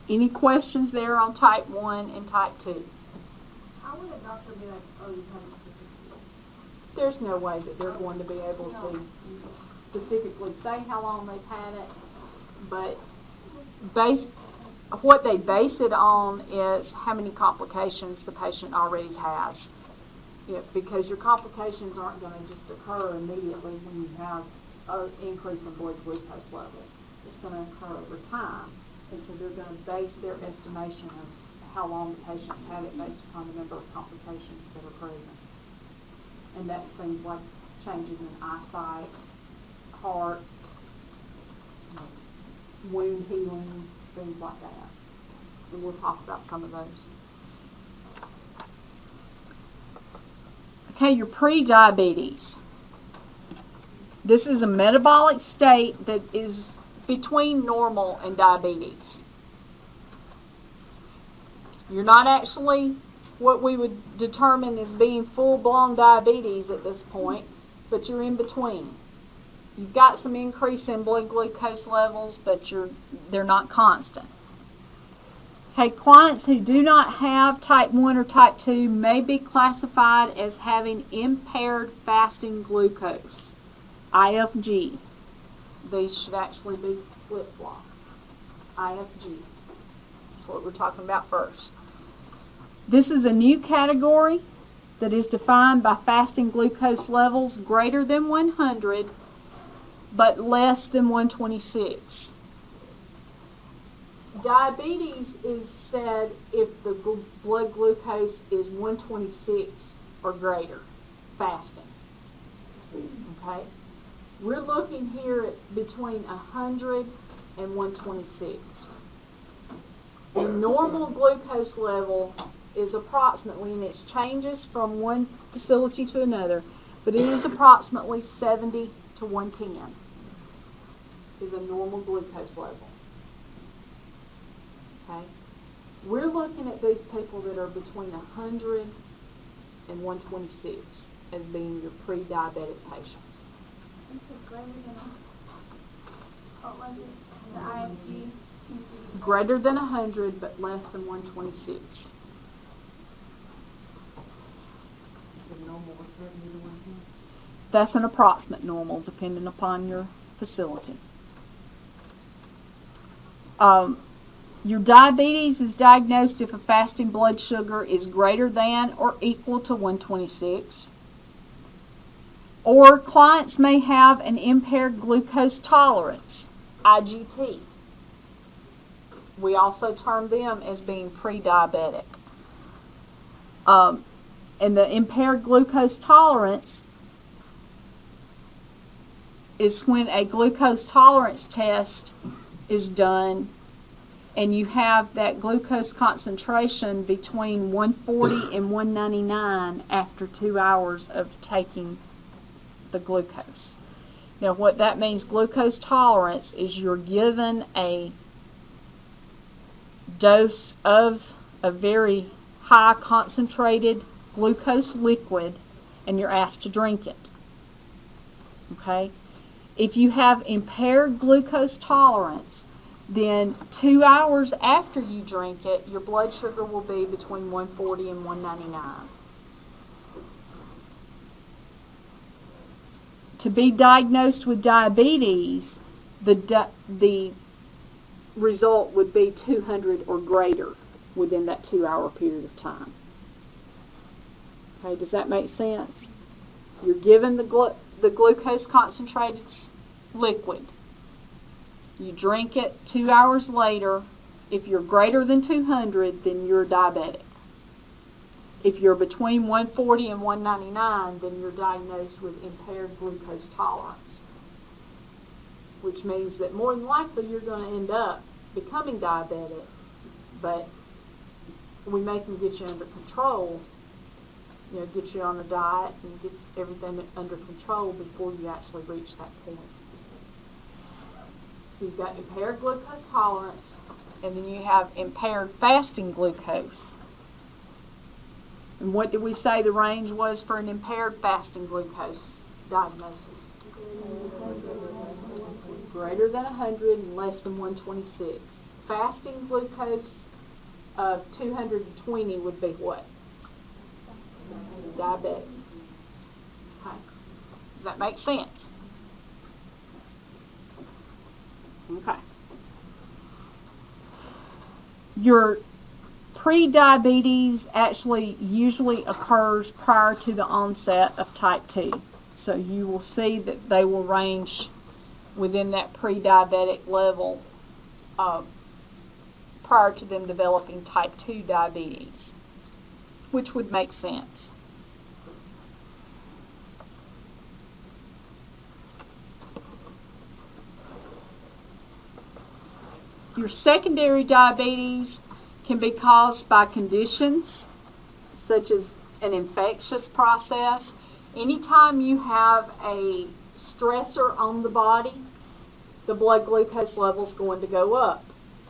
Any questions there on type 1 and type 2? How would a doctor be like, oh, you haven't specifically? There's no way that they're going to be able to specifically say how long they've had it, but what they base it on is how many complications the patient already has. Because your complications aren't going to just occur immediately when you have an increase in blood glucose level. It's going to occur over time. And so they're going to base their estimation of how long the patient's had it based upon the number of complications that are present. And that's things like changes in eyesight, heart, wound healing, things like that. And we'll talk about some of those. Okay, your pre-diabetes. This is a metabolic state that is between normal and diabetes. You're not actually what we would determine as being full-blown diabetes at this point, but you're in between. You've got some increase in blood glucose levels, but they're not constant. Okay, clients who do not have type 1 or type 2 may be classified as having impaired fasting glucose, IFG. These should actually be flip-flopped, IFG. That's what we're talking about first. This is a new category that is defined by fasting glucose levels greater than 100 but less than 126. Diabetes is said if the blood glucose is 126 or greater, fasting. Okay? We're looking here at between 100 and 126. A normal glucose level is approximately, and it changes from one facility to another, but it is approximately 70 to 110 is a normal glucose level. Okay? We're looking at these people that are between 100 and 126 as being your pre-diabetic patients. What was it? The IFG? Greater than 100 but less than 126. The normal was 70 to 110. That's an approximate normal depending upon your facility. Your diabetes is diagnosed if a fasting blood sugar is greater than or equal to 126. Or clients may have an impaired glucose tolerance, IGT. We also term them as being pre-diabetic. And the impaired glucose tolerance is when a glucose tolerance test is done and you have that glucose concentration between 140 and 199 after 2 hours of taking the glucose. Now what that means, glucose tolerance, is you're given a dose of a very high concentrated glucose liquid and you're asked to drink it. Okay? If you have impaired glucose tolerance, then 2 hours after you drink it, your blood sugar will be between 140 and 199. To be diagnosed with diabetes, the result would be 200 or greater within that 2 hour period of time. Okay, does that make sense? You're given the glucose concentrated liquid. You drink it 2 hours later. If you're greater than 200, then you're diabetic. If you're between 140 and 199, then you're diagnosed with impaired glucose tolerance, which means that more than likely you're going to end up becoming diabetic, but we make them get you under control, get you on a diet and get everything under control before you actually reach that point. So you've got impaired glucose tolerance, and then you have impaired fasting glucose. And what did we say the range was for an impaired fasting glucose diagnosis? Greater than 100 and less than 126. fasting glucose of 220 would be what? Diabetic. Okay. Does that make sense? Okay. Your pre-diabetes actually usually occurs prior to the onset of type 2. So you will see that they will range within that pre-diabetic level prior to them developing type 2 diabetes, which would make sense. Your secondary diabetes can be caused by conditions such as an infectious process. Anytime you have a stressor on the body, the blood glucose level is going to go up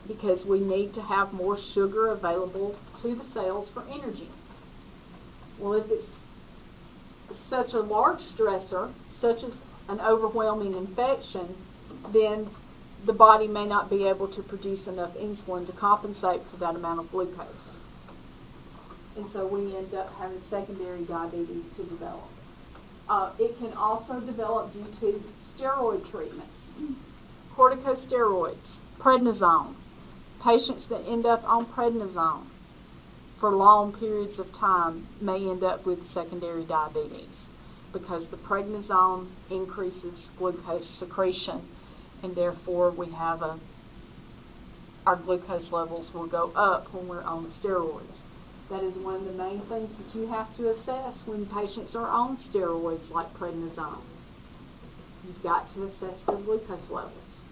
because we need to have more sugar available to the cells for energy. Well, if it's such a large stressor, such as an overwhelming infection, then the body may not be able to produce enough insulin to compensate for that amount of glucose. And so we end up having secondary diabetes to develop. It can also develop due to steroid treatments, corticosteroids, prednisone. Patients that end up on prednisone for long periods of time may end up with secondary diabetes because the prednisone increases glucose secretion, and therefore we have our glucose levels will go up when we're on steroids. That is one of the main things that you have to assess when patients are on steroids like prednisone. You've got to assess their glucose levels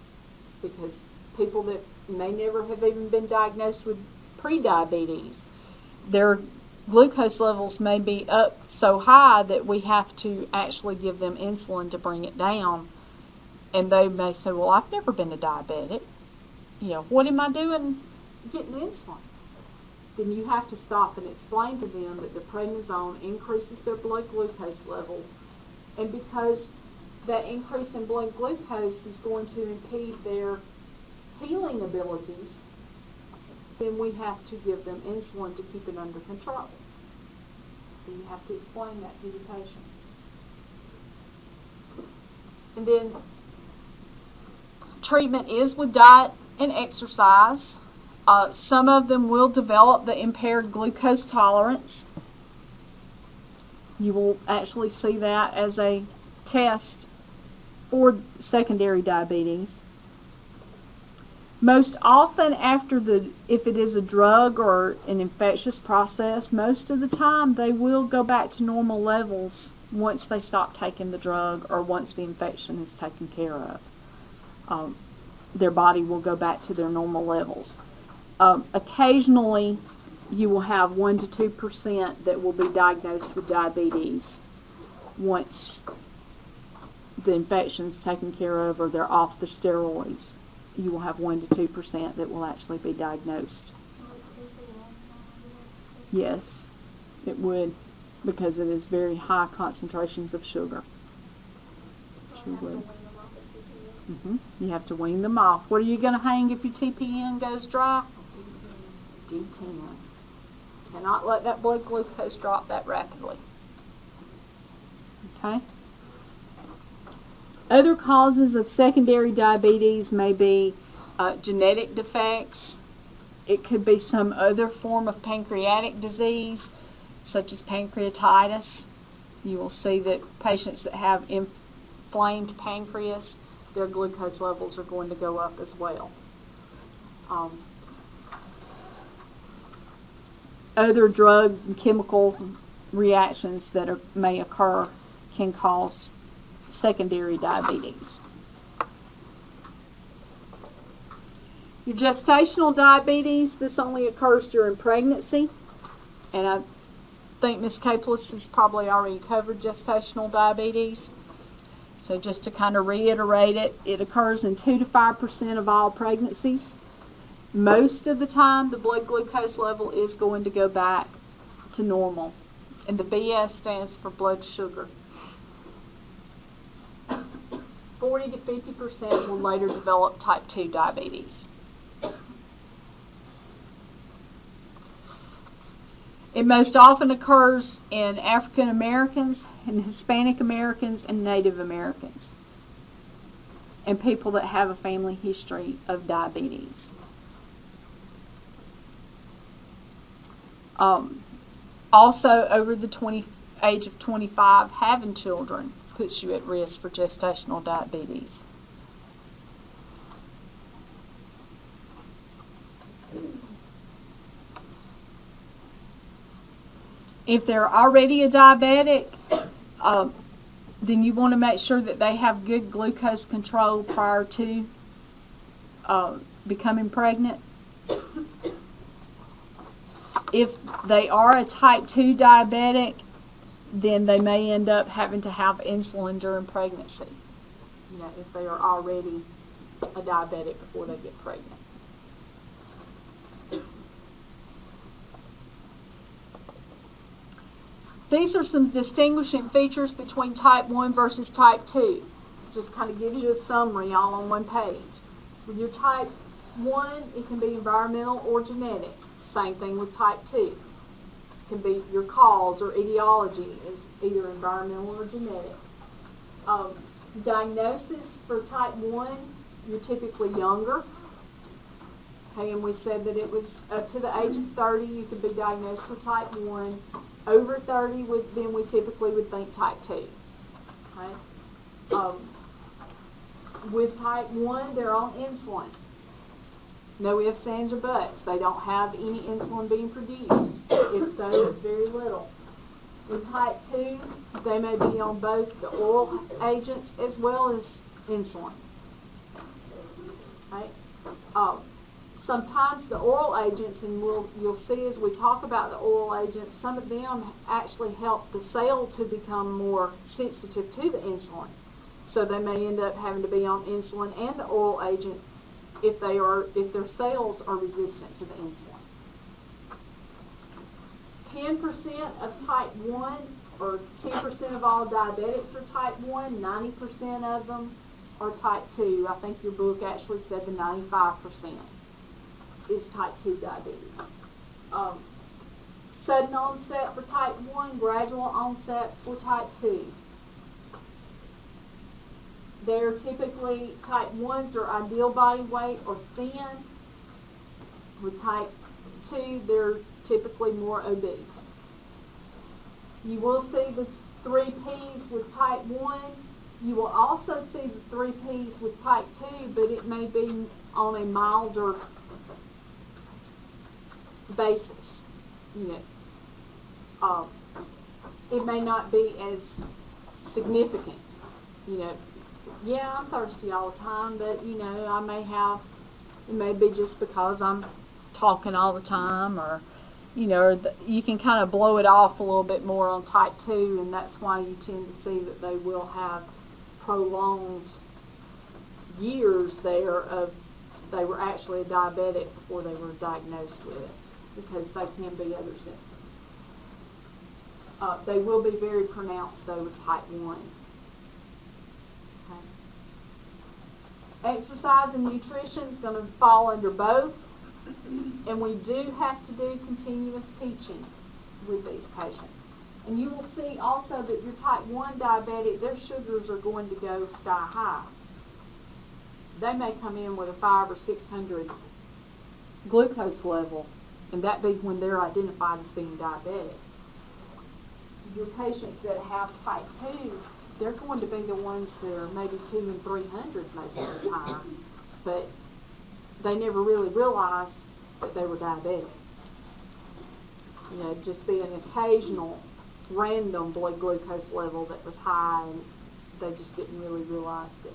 because people that may never have even been diagnosed with prediabetes, their glucose levels may be up so high that we have to actually give them insulin to bring it down. And they may say, well, I've never been a diabetic. What am I doing getting insulin? Then you have to stop and explain to them that the prednisone increases their blood glucose levels. And because that increase in blood glucose is going to impede their healing abilities, then we have to give them insulin to keep it under control. So you have to explain that to the patient. And then treatment is with diet and exercise. Some of them will develop the impaired glucose tolerance. You will actually see that as a test for secondary diabetes. Most often if it is a drug or an infectious process, most of the time they will go back to normal levels once they stop taking the drug or once the infection is taken care of. Their body will go back to their normal levels. Occasionally, you will have 1 to 2% that will be diagnosed with diabetes once the infection's taken care of or they're off the steroids. You will have 1 to 2% that will actually be diagnosed. Yes, it would, because it is very high concentrations of sugar. Sure would. You have to wean them off. What are you going to hang if your TPN goes dry? D10. Cannot let that blood glucose drop that rapidly. Okay? Other causes of secondary diabetes may be genetic defects. It could be some other form of pancreatic disease, such as pancreatitis. You will see that patients that have inflamed pancreas, their glucose levels are going to go up as well. Other drug and chemical reactions that may occur can cause secondary diabetes. Your gestational diabetes, this only occurs during pregnancy, and I think Ms. Capeless has probably already covered gestational diabetes. So just to kind of reiterate it, it occurs in 2 to 5% of all pregnancies. Most of the time, the blood glucose level is going to go back to normal, and the BS stands for blood sugar. 40 to 50% will later develop type 2 diabetes. It most often occurs in African Americans and Hispanic Americans and Native Americans, and people that have a family history of diabetes. Also, over the age of 25, having children puts you at risk for gestational diabetes. If they're already a diabetic, then you want to make sure that they have good glucose control prior to becoming pregnant. If they are a type 2 diabetic, then they may end up having to have insulin during pregnancy, if they are already a diabetic before they get pregnant. These are some distinguishing features between type 1 versus type 2. Just kind of gives you a summary all on one page. With your type 1, it can be environmental or genetic. Same thing with type 2. It can be your cause or etiology is either environmental or genetic. Diagnosis for type 1, you're typically younger. Okay, and we said that it was up to the age of 30 you could be diagnosed for type 1. Over 30, then we typically would think type 2. Okay? With type 1, they're on insulin. No ifs, ands, or buts. They don't have any insulin being produced. If so, it's very little. With type 2, they may be on both the oral agents as well as insulin. Okay? Sometimes the oral agents, and you'll see as we talk about the oral agents, some of them actually help the cell to become more sensitive to the insulin. So they may end up having to be on insulin and the oral agent if their cells are resistant to the insulin. 10% of type 1, or 10% of all diabetics are type 1, 90% of them are type 2. I think your book actually said the 95% is type 2 diabetes. Sudden onset for type 1, gradual onset for type 2. They're typically, type 1s are ideal body weight or thin. With type 2, they're typically more obese. You will see the 3 Ps with type 1. You will also see the 3 Ps with type 2, but it may be on a milder basis. It may not be as significant. Yeah, I'm thirsty all the time, but it may be just because I'm talking all the time, or you can kind of blow it off a little bit more on type 2, and that's why you tend to see that they will have prolonged years there of they were actually a diabetic before they were diagnosed with it, because they can be other symptoms. They will be very pronounced, though, with type 1. Okay. Exercise and nutrition is going to fall under both, and we do have to do continuous teaching with these patients. And you will see also that your type 1 diabetic, their sugars are going to go sky high. They may come in with a 500 or 600 glucose level, and that be when they're identified as being diabetic. Your patients that have type 2, they're going to be the ones that are maybe 200 and 300 most of the time, but they never really realized that they were diabetic. Just be an occasional random blood glucose level that was high, and they just didn't really realize that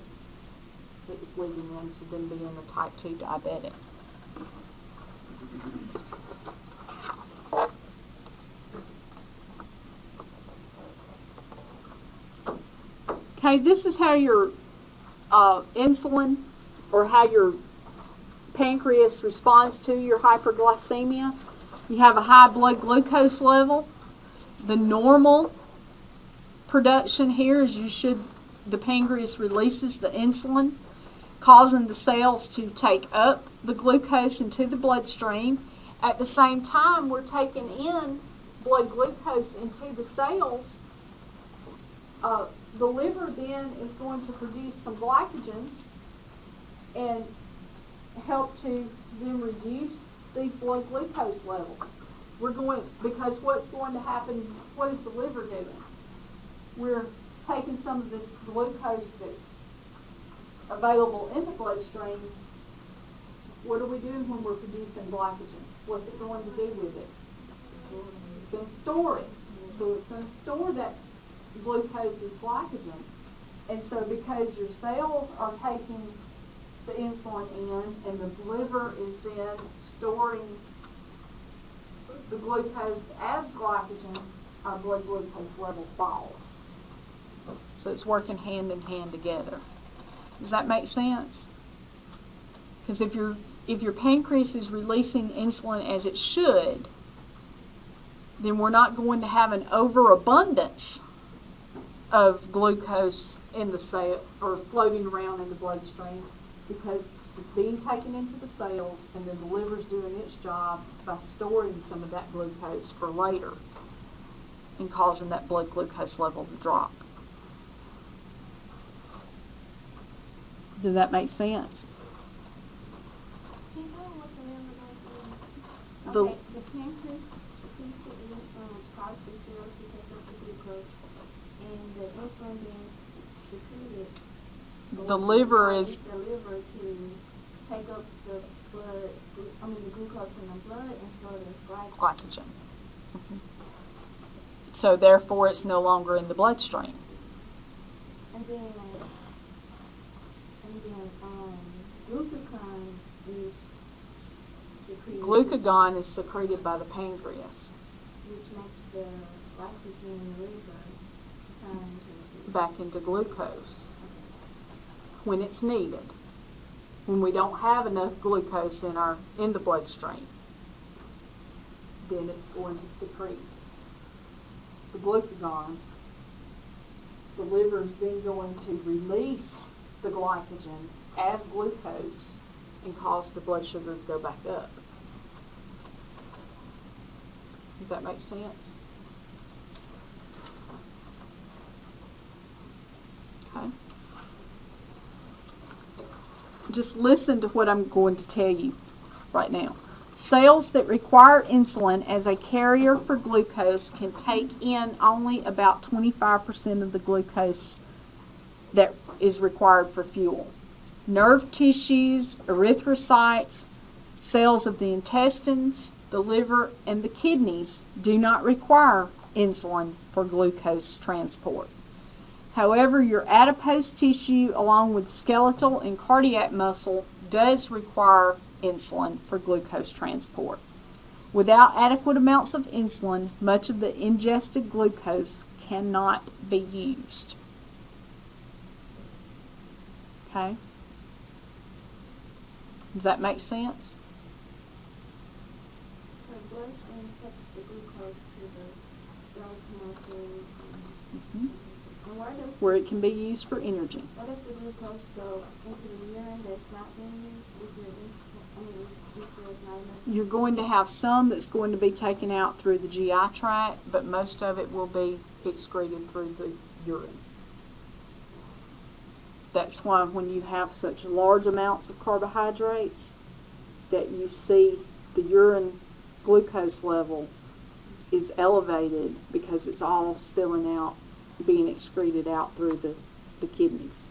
it was leading into them being a type 2 diabetic. Okay, this is how your insulin, or how your pancreas responds to your hyperglycemia. You have a high blood glucose level. The normal production here is the pancreas releases the insulin, causing the cells to take up the glucose into the bloodstream. At the same time, we're taking in blood glucose into the cells, the liver then is going to produce some glycogen and help to then reduce these blood glucose levels. Because what's going to happen, what is the liver doing? We're taking some of this glucose that's available in the bloodstream. What are we doing when we're producing glycogen? What's it going to do with it? It's going to store it. So it's going to store that glucose as glycogen. And so because your cells are taking the insulin in and the liver is then storing the glucose as glycogen, our blood glucose level falls. So it's working hand in hand together. Does that make sense? Because if your pancreas is releasing insulin as it should, then we're not going to have an overabundance of glucose in the cell or floating around in the bloodstream, because it's being taken into the cells and then the liver's doing its job by storing some of that glucose for later and causing that blood glucose level to drop. Does that make sense? Can you know what the liver does? The- Okay, the pancreas secretes the insulin, which causes the cells to take up the glucose, and the insulin being secreted. The liver is the liver to take up the the glucose in the blood and store it as glycogen. glycogen. So therefore it's no longer in the bloodstream. And then glucagon is secreted. Glucagon is secreted by the pancreas Which makes the glycogen in the liver turns into back into glucose when it's needed. When we don't have enough glucose in the bloodstream, then it's going to secrete the glucagon. The liver is then going to release the glycogen as glucose and cause the blood sugar to go back up. Does that make sense? Okay. Just listen to what I'm going to tell you right now. Cells that require insulin as a carrier for glucose can take in only about 25% of the glucose that is required for fuel. Nerve tissues, erythrocytes, cells of the intestines, the liver, and the kidneys do not require insulin for glucose transport. However, your adipose tissue, along with skeletal and cardiac muscle, does require insulin for glucose transport. Without adequate amounts of insulin, much of the ingested glucose cannot be used. Okay? Does that make sense? So the bloodstream takes the glucose to the skeletal muscles. Mhm. And Where it can be used for energy. where does the glucose go? Into the urine that's not being used? If there's not enough. You're going to have some that's going to be taken out through the GI tract, but most of it will be excreted through the urine. That's why when you have such large amounts of carbohydrates that you see the urine glucose level is elevated, because it's all spilling out, being excreted out through the kidneys.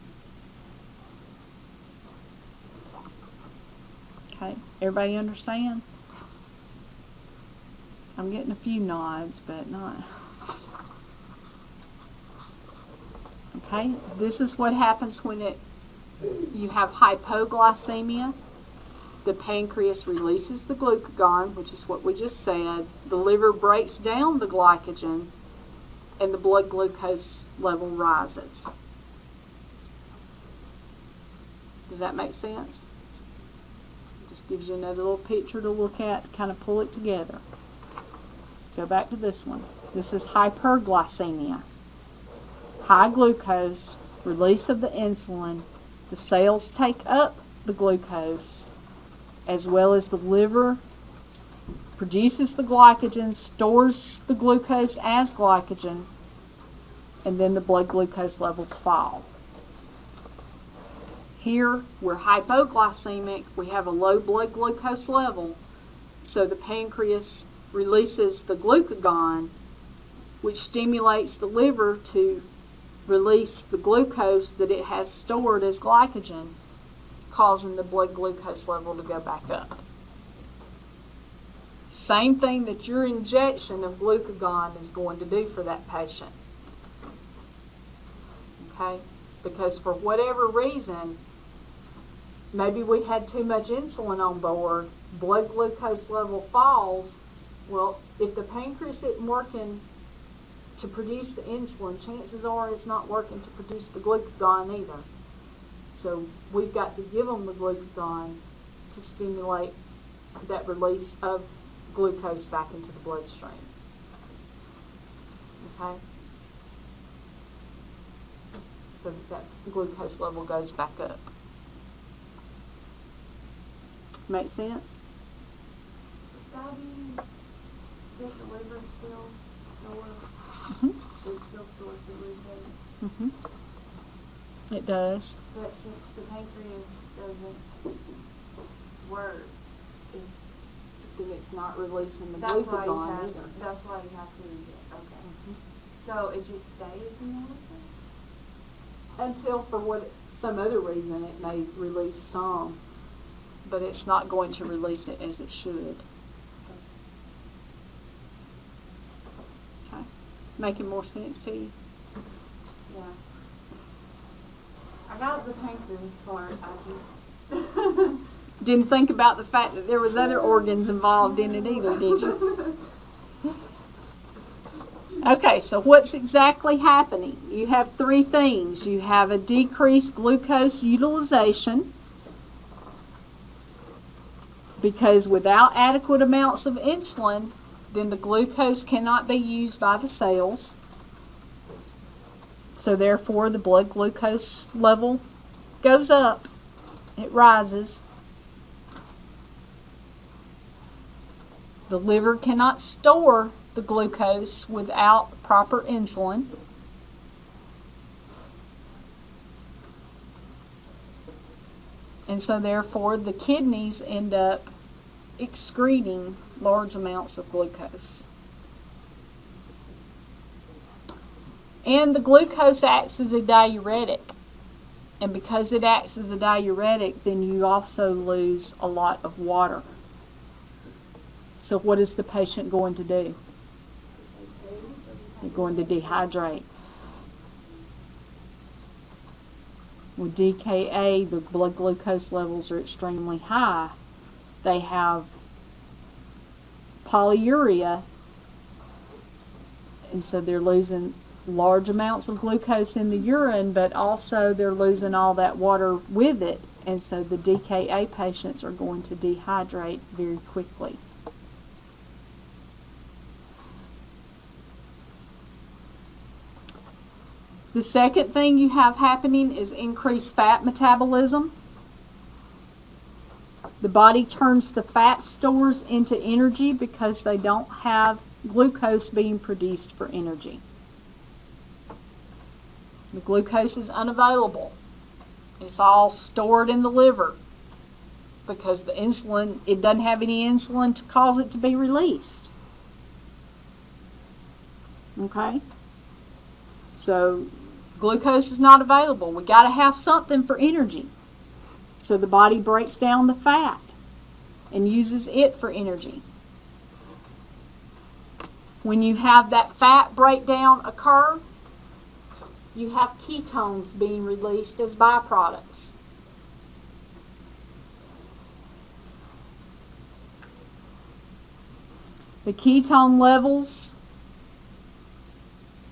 Okay, everybody understand? I'm getting a few nods, but not. Okay, this is what happens when you have hypoglycemia. The pancreas releases the glucagon, which is what we just said. The liver breaks down the glycogen, and the blood glucose level rises. Does that make sense? Just gives you another little picture to look at to kind of pull it together. Let's go back to this one. This is hyperglycemia. High glucose, release of the insulin, the cells take up the glucose, as well as the liver produces the glycogen, stores the glucose as glycogen, and then the blood glucose levels fall. Here, we're hypoglycemic, we have a low blood glucose level, so the pancreas releases the glucagon, which stimulates the liver to release the glucose that it has stored as glycogen, causing the blood glucose level to go back up. Same thing that your injection of glucagon is going to do for that patient. Okay? Because for whatever reason, maybe we had too much insulin on board, blood glucose level falls. Well, if the pancreas isn't working to produce the insulin, chances are it's not working to produce the glucagon either. So we've got to give them the glucagon to stimulate that release of glucose back into the bloodstream. Okay? So that glucose level goes back up. Make sense? Diabetes, does the liver still store? It still stores the glucose. It does. But since the pancreas doesn't work, Then it's not releasing the that's why you glucagon have. either. That's why you have to inject. Okay. So it just stays in the liver. Until for some other reason it may release some, but it's not going to release it as it should. Okay. Making more sense to you? Yeah. I got the pancreas part. I just Didn't think about the fact that there was other organs involved in it either, did you? Okay, so what's exactly happening? You have three things. You have a decreased glucose utilization, because without adequate amounts of insulin, then the glucose cannot be used by the cells. So therefore, the blood glucose level goes up. It rises. The liver cannot store the glucose without proper insulin. And so therefore the kidneys end up excreting large amounts of glucose. And the glucose acts as a diuretic. And because it acts as a diuretic, then you also lose a lot of water. So what is the patient going to do? They're going to dehydrate. With DKA, the blood glucose levels are extremely high. They have polyuria, and so they're losing large amounts of glucose in the urine, but also they're losing all that water with it, and so the DKA patients are going to dehydrate very quickly. The second thing you have happening is increased fat metabolism. The body turns the fat stores into energy because they don't have glucose being produced for energy. The glucose is unavailable. It's all stored in the liver because the insulin, it doesn't have any insulin to cause it to be released. Okay? So glucose is not available. We got to have something for energy. So the body breaks down the fat and uses it for energy. When you have that fat breakdown occur, you have ketones being released as byproducts. The ketone levels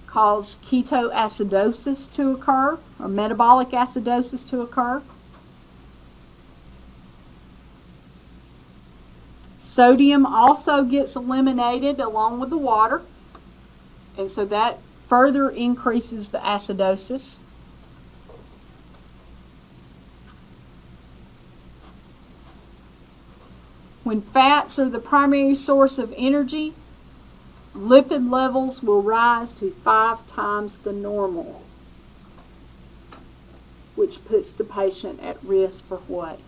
cause ketoacidosis to occur, or metabolic acidosis to occur. Sodium also gets eliminated along with the water, and so that further increases the acidosis. when fats are the primary source of energy, lipid levels will rise to 5 times the normal, which puts the patient at risk for what?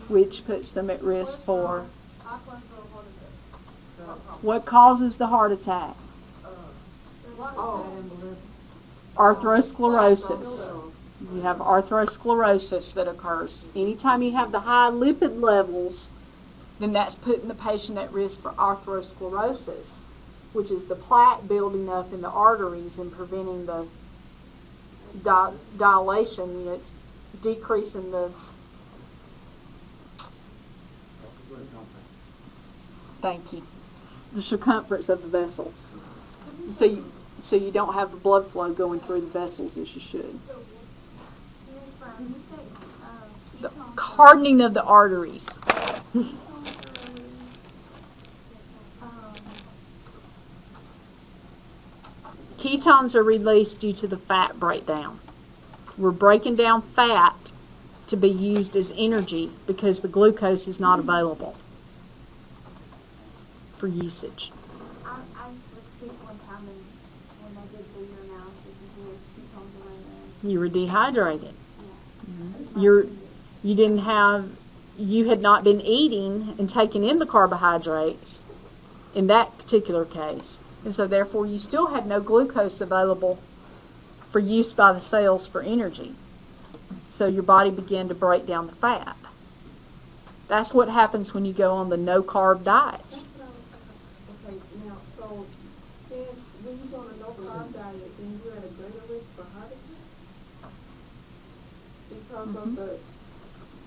Which puts them at risk for what causes the heart attack? Arthrosclerosis. You have arthrosclerosis that occurs. Anytime you have the high lipid levels, then that's putting the patient at risk for arthrosclerosis, which is the plaque building up in the arteries and preventing the dilation. You know, it's decreasing the the circumference of the vessels. So you don't have the blood flow going through the vessels as you should. The hardening of the arteries. Ketones are released due to the fat breakdown. We're breaking down fat to be used as energy because the glucose is not available for usage. I was sick one time when they did the urinalysis and there was ketones in there. You were dehydrated. Yeah. You had not been eating and taking in the carbohydrates in that particular case. And so therefore you still had no glucose available for use by the cells for energy. So your body began to break down the fat. That's what happens when you go on the no-carb diets. Okay, now, so then when you go on a no-carb diet, then you're at a greater risk for heart attack? Because of the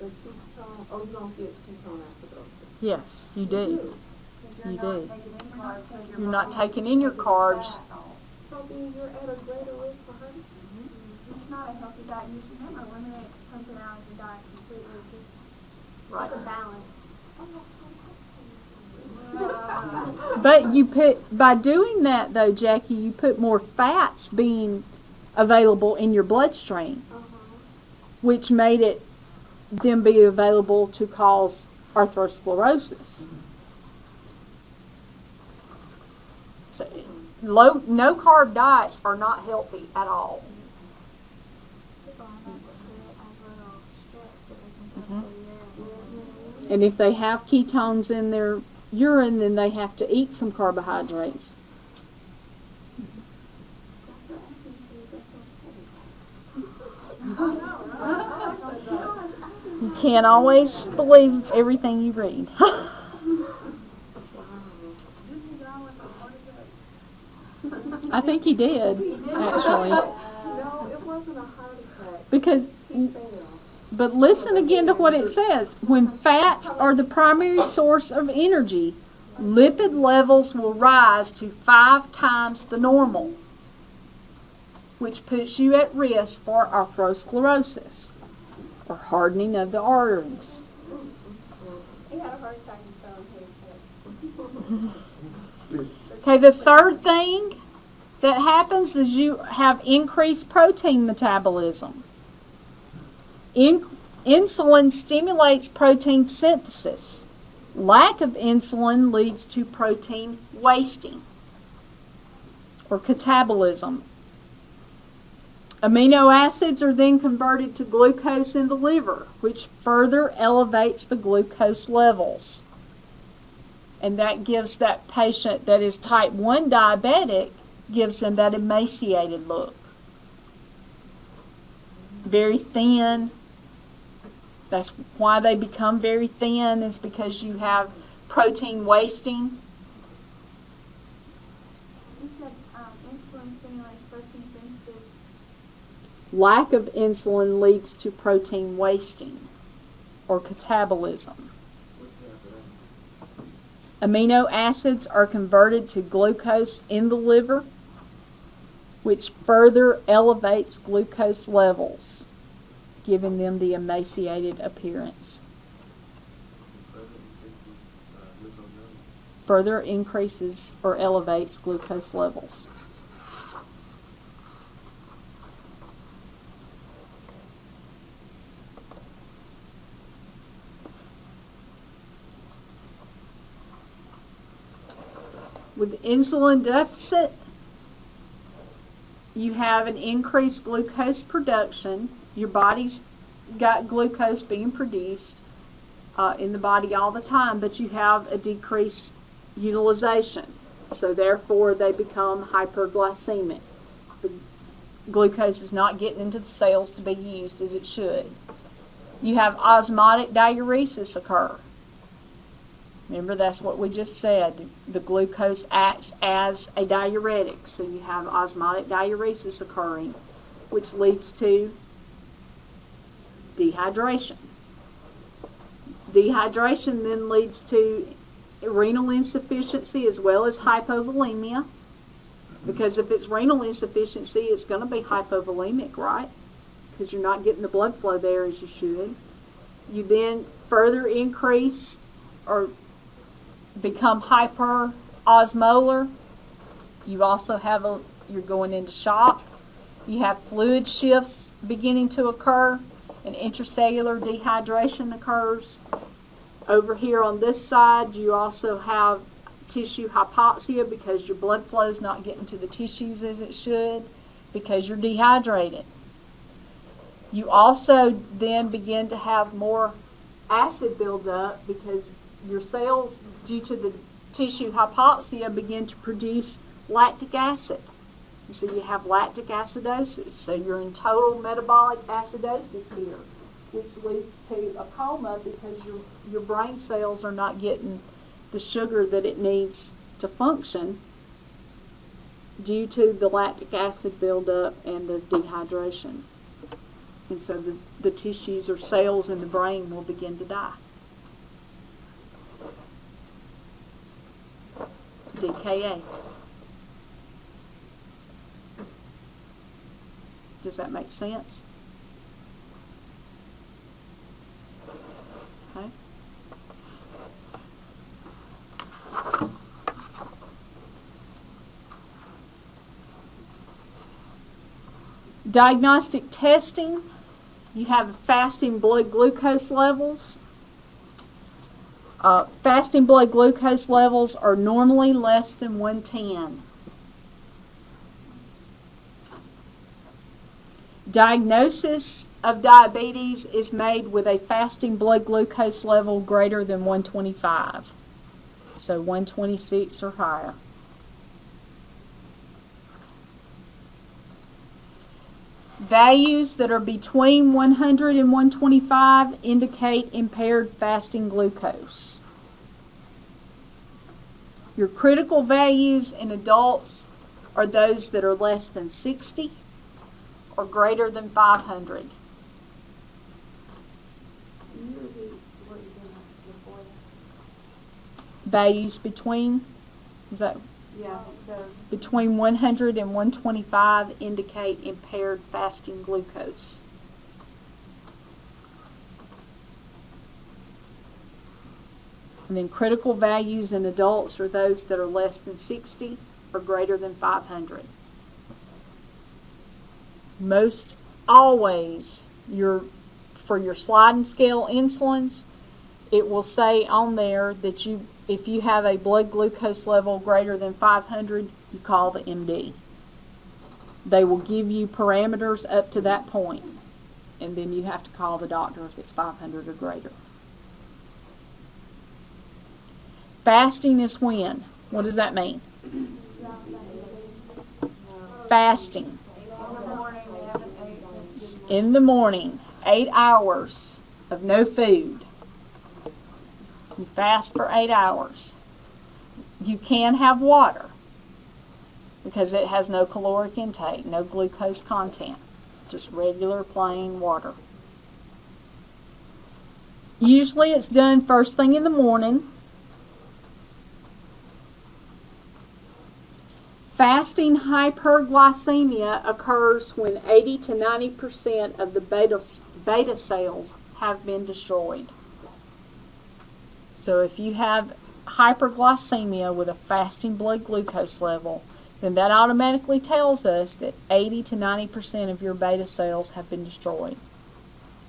ketone, you don't get ketone acidosis. Yes, you do. You do. You're You're not taking in your carbs. So then you're at a greater risk for heart attack? It's not a healthy diet. You should never eliminate something out of your diet completely. Just Right. it's a balance. But by doing that though, Jackie, you put more fats being available in your bloodstream, which made them be available to cause arthrosclerosis. So, no carb diets are not healthy at all. And if they have ketones in their urine, then they have to eat some carbohydrates. You can't always believe everything you read. I think he did, actually. No, it wasn't a heart attack. Because, He fell. but listen again to what it says. When fats are the primary source of energy, lipid levels will rise to 5 times the normal, which puts you at risk for arthrosclerosis, or hardening of the arteries. He had a heart attack and fell in. Okay, the third thing that happens is you have increased protein metabolism. Insulin stimulates protein synthesis. Lack of insulin leads to protein wasting or catabolism. Amino acids are then converted to glucose in the liver, which further elevates the glucose levels. And that gives that patient that is type 1 diabetic, gives them that emaciated look. Very thin. That's why they become very thin, is because you have protein wasting. You said insulin stimulates protein synthesis. Lack of insulin leads to protein wasting or catabolism. Amino acids are converted to glucose in the liver, which further elevates glucose levels, giving them the emaciated appearance. Further increases or elevates glucose levels. With insulin deficit, you have an increased glucose production. Your body's got glucose being produced in the body all the time, but you have a decreased utilization. So therefore, they become hyperglycemic. The glucose is not getting into the cells to be used as it should. You have osmotic diuresis occur. Remember, that's what we just said. The glucose acts as a diuretic. So you have osmotic diuresis occurring, which leads to dehydration. Dehydration then leads to renal insufficiency as well as hypovolemia. Because if it's renal insufficiency, it's going to be hypovolemic, right? Because you're not getting the blood flow there as you should. You then further increase or become hyperosmolar. You also have you're going into shock. You have fluid shifts beginning to occur, and intracellular dehydration occurs. Over here on this side, you also have tissue hypoxia because your blood flow is not getting to the tissues as it should because you're dehydrated. You also then begin to have more acid buildup because your cells, due to the tissue hypoxia, begin to produce lactic acid. And so you have lactic acidosis. So you're in total metabolic acidosis here, which leads to a coma because your brain cells are not getting the sugar that it needs to function due to the lactic acid buildup and the dehydration. And so the tissues or cells in the brain will begin to die. DKA. Does that make sense? Okay. Diagnostic testing. You have fasting blood glucose levels. Fasting blood glucose levels are normally less than 110. Diagnosis of diabetes is made with a fasting blood glucose level greater than 125. So 126 or higher. Values that are between 100 and 125 indicate impaired fasting glucose. Your critical values in adults are those that are less than 60 or greater than 500. Can you repeat what you said before that? Values between, is that Yeah, so between 100 and 125 indicate impaired fasting glucose. And then critical values in adults are those that are less than 60 or greater than 500. Most always, for your sliding scale insulins, it will say on there that if you have a blood glucose level greater than 500, you call the MD. They will give you parameters up to that point, and then you have to call the doctor if it's 500 or greater. Fasting is when? What does that mean? Fasting. In the morning, 8 hours of no food. You fast for 8 hours. You can have water because it has no caloric intake, no glucose content, just regular plain water. Usually it's done first thing in the morning. Fasting hyperglycemia occurs when 80 to 90% of the beta cells have been destroyed. So if you have hyperglycemia with a fasting blood glucose level, then that automatically tells us that 80 to 90% of your beta cells have been destroyed,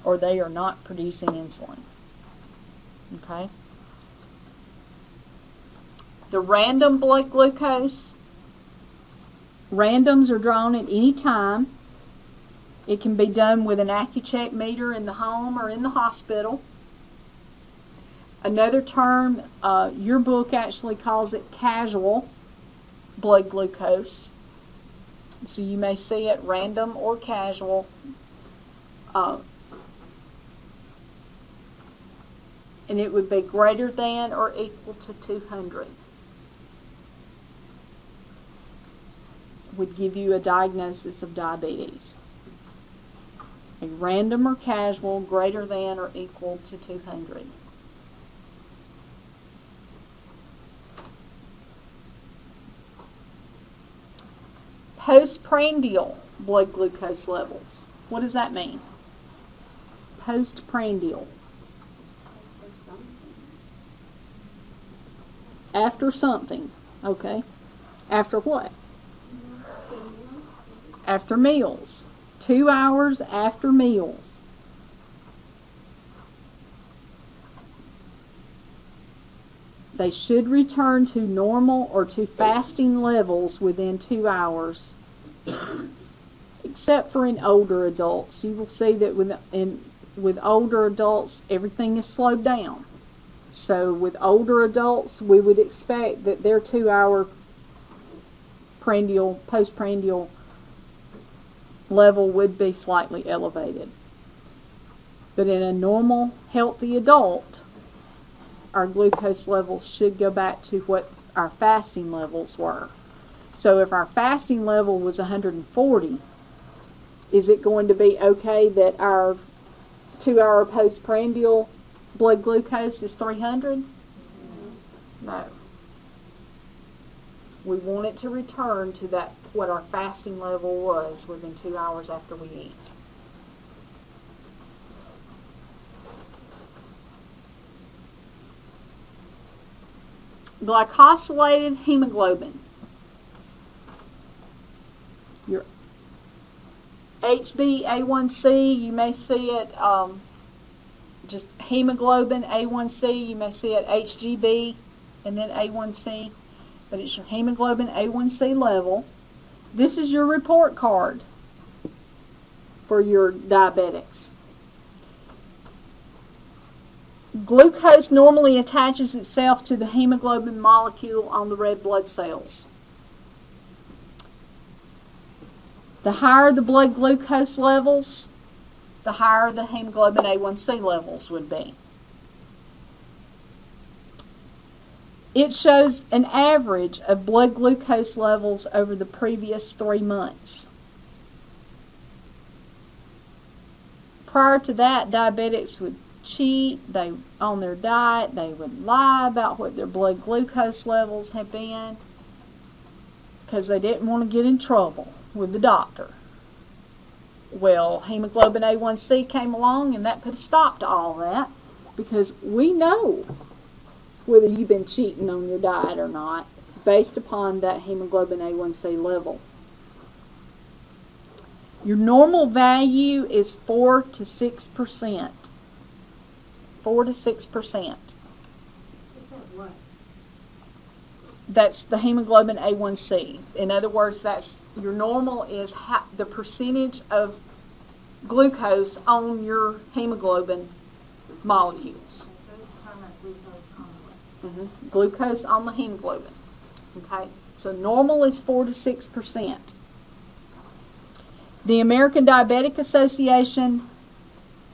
or they are not producing insulin. Okay? The random blood glucose, randoms are drawn at any time. It can be done with an Accu-Check meter in the home or in the hospital. Another term, your book actually calls it casual blood glucose. So you may see it random or casual. And it would be greater than or equal to 200. Would give you a diagnosis of diabetes. A random or casual greater than or equal to 200. Postprandial blood glucose levels. What does that mean? Postprandial. After something. Okay. After what? After meals. 2 hours after meals. They should return to normal or to fasting levels within 2 hours, except for in older adults. You will see that with older adults, everything is slowed down. So with older adults, we would expect that their 2 hour postprandial level would be slightly elevated. But in a normal, healthy adult, our glucose levels should go back to what our fasting levels were. So if our fasting level was 140, is it going to be okay that our 2 hour postprandial blood glucose is 300? No. We want it to return to that what our fasting level was within 2 hours after we eat. Glycosylated hemoglobin. Your HbA1c, you may see it just hemoglobin A1c, you may see it HGB and then A1c, but it's your hemoglobin A1c level. This is your report card for your diabetics. Glucose normally attaches itself to the hemoglobin molecule on the red blood cells. The higher the blood glucose levels, the higher the hemoglobin A1c levels would be. It shows an average of blood glucose levels over the previous 3 months. Prior to that, diabetics would cheat on their diet. They would lie about what their blood glucose levels had been because they didn't want to get in trouble with the doctor. Well, hemoglobin A1c came along and that put a stop to all that, because we know whether you've been cheating on your diet or not based upon that hemoglobin A1c level. Your normal value is 4 to 6%. 4 to 6%. That's the hemoglobin A1c. In other words, that's your normal is the percentage of glucose on your hemoglobin molecules. Glucose on the hemoglobin. Okay, so normal is 4 to 6%. The American Diabetic Association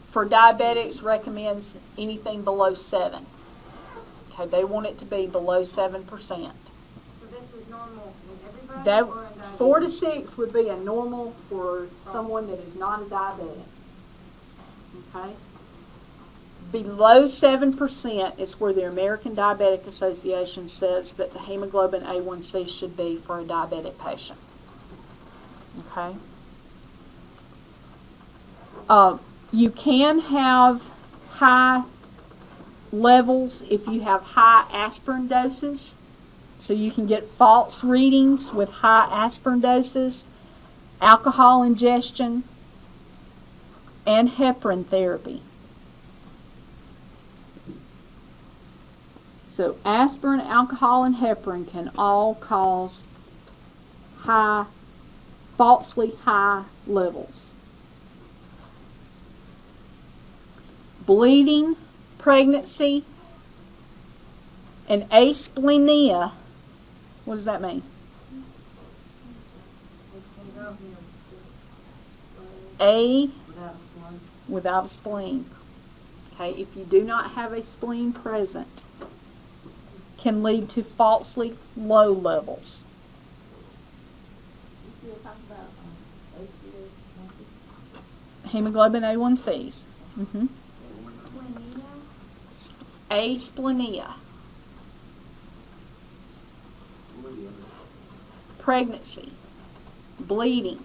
for diabetics recommends anything below 7. Okay, they want it to be below 7%. So this is normal in everybody, or in diabetes? 4 to 6 would be a normal for someone that is not a diabetic. Okay? Below 7% is where the American Diabetic Association says that the hemoglobin A1c should be for a diabetic patient. Okay? You can have high levels if you have high aspirin doses. So you can get false readings with high aspirin doses, alcohol ingestion, and heparin therapy. So aspirin, alcohol, and heparin can all cause falsely high levels. Bleeding, pregnancy, and asplenia. What does that mean? Without a spleen. Okay, if you do not have a spleen present, can lead to falsely low levels. Hemoglobin A1Cs. Asplenia. Pregnancy. Bleeding.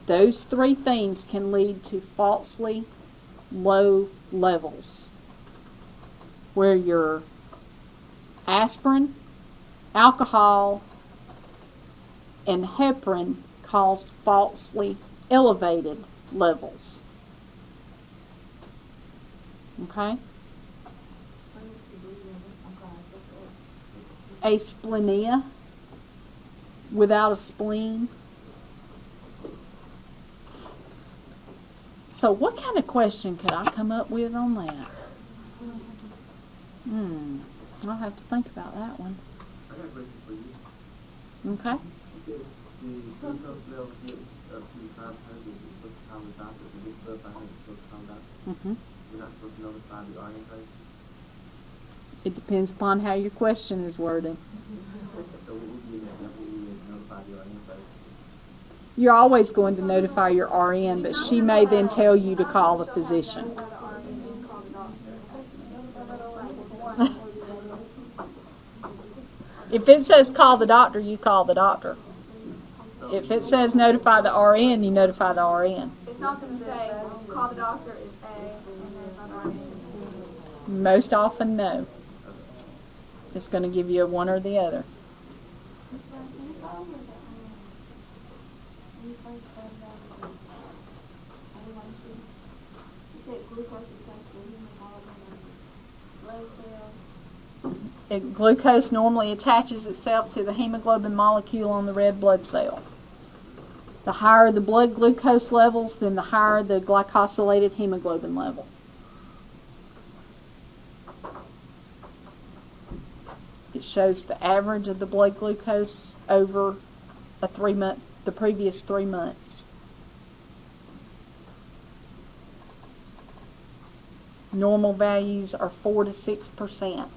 Those three things can lead to falsely low levels, where your aspirin, alcohol, and heparin caused falsely elevated levels. Okay? Asplenia, without a spleen. So what kind of question could I come up with on that? I'll have to think about that one. I got a question for you. Okay. You said the glucose level gets up to 500, you're supposed to call the doctor. If it gets above 500, you're supposed to call the doctor. You're not supposed to notify the RN first? It depends upon how your question is worded. So what would be an example? We would notify the RN first. You're always going to notify your RN, but she may then tell you to call the physician. If it says call the doctor, you call the doctor. If it says notify the RN, you notify the RN. It's not going to say call the doctor is A and then the RN is B. Most often, no. It's going to give you a one or the other. Glucose normally attaches itself to the hemoglobin molecule on the red blood cell. The higher the blood glucose levels, then the higher the glycosylated hemoglobin level. It shows the average of the blood glucose over the previous 3 months. Normal values are 4 to 6%.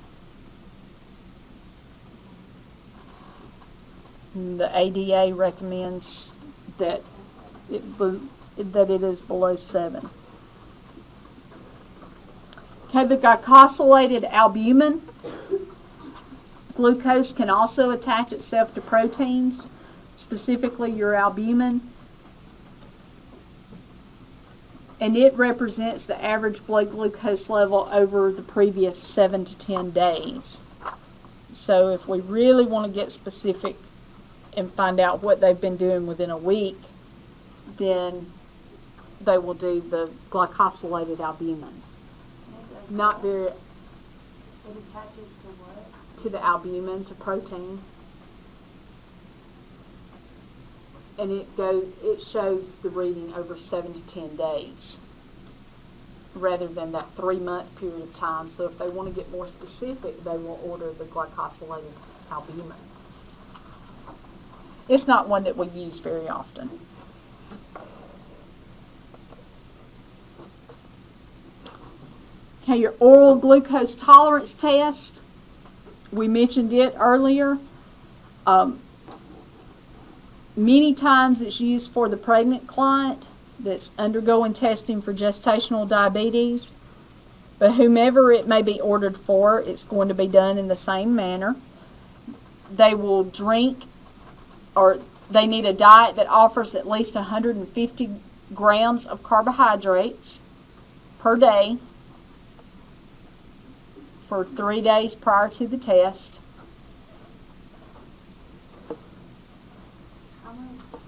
The ADA recommends that it is below 7. Okay, the glycosylated albumin glucose can also attach itself to proteins, specifically your albumin, and it represents the average blood glucose level over the previous 7 to 10 days. So if we really want to get specific and find out what they've been doing within a week, then they will do the glycosylated albumin. Not very. It attaches to what? To the albumin, to protein, and it shows the reading over 7 to 10 days, rather than that 3-month period of time. So if they want to get more specific, they will order the glycosylated albumin. It's not one that we use very often. Okay, your oral glucose tolerance test. We mentioned it earlier. Many times it's used for the pregnant client that's undergoing testing for gestational diabetes. But whomever it may be ordered for, it's going to be done in the same manner. They will drink, or they need a diet that offers at least 150 grams of carbohydrates per day for 3 days prior to the test. How much?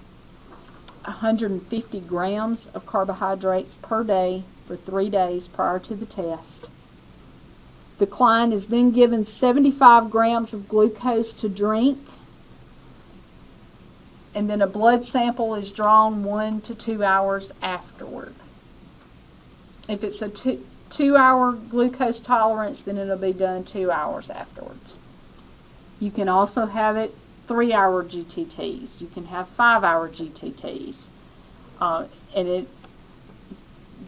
150 grams of carbohydrates per day for 3 days prior to the test. The client is then given 75 grams of glucose to drink, and then a blood sample is drawn 1 to 2 hours afterward. If it's a 2-hour glucose tolerance, then it'll be done 2 hours afterwards. You can also have it 3-hour GTTs. You can have 5-hour GTTs. And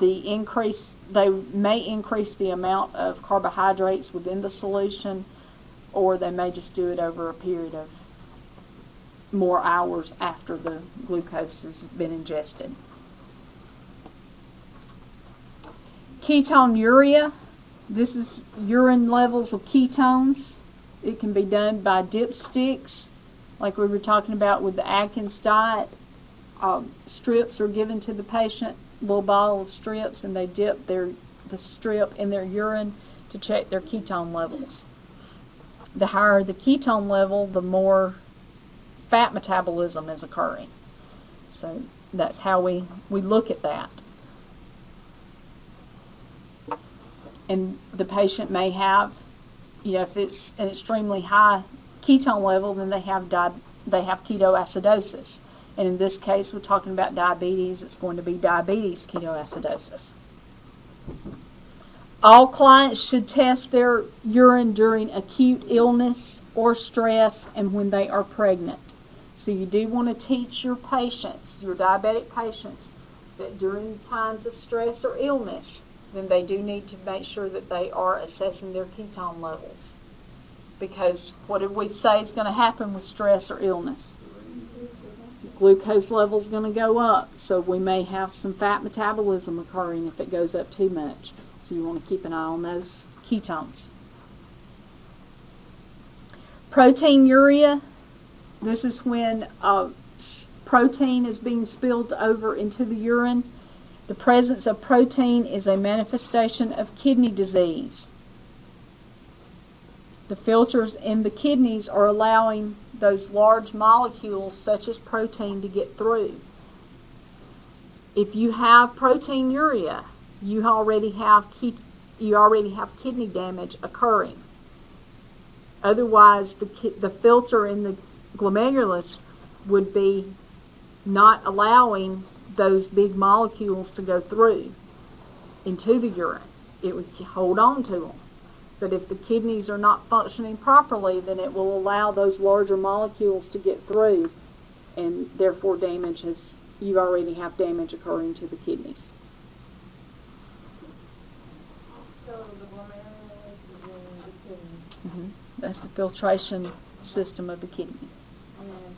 they may increase the amount of carbohydrates within the solution, or they may just do it over a period of more hours after the glucose has been ingested. Ketonuria, this is urine levels of ketones. It can be done by dipsticks, like we were talking about with the Atkins diet. Strips are given to the patient, a little bottle of strips, and they dip the strip in their urine to check their ketone levels. The higher the ketone level, the more fat metabolism is occurring. So that's how we look at that. And the patient may have, if it's an extremely high ketone level, then they have ketoacidosis. And in this case, we're talking about diabetes. It's going to be diabetes ketoacidosis. All clients should test their urine during acute illness or stress and when they are pregnant. So you do want to teach your patients, your diabetic patients, that during times of stress or illness, then they do need to make sure that they are assessing their ketone levels. Because what did we say is going to happen with stress or illness? Glucose level is going to go up, so we may have some fat metabolism occurring if it goes up too much. So you want to keep an eye on those ketones. Proteinuria, this is when protein is being spilled over into the urine. The presence of protein is a manifestation of kidney disease. The filters in the kidneys are allowing those large molecules such as protein to get through. If you have proteinuria, you already have kidney damage occurring. Otherwise, the filter in the glomerulus would be not allowing those big molecules to go through into the urine. It would hold on to them. But if the kidneys are not functioning properly, then it will allow those larger molecules to get through, and therefore you already have damage occurring to the kidneys. So the glomerulus is in the kidney. Mm-hmm. That's the filtration system of the kidney. And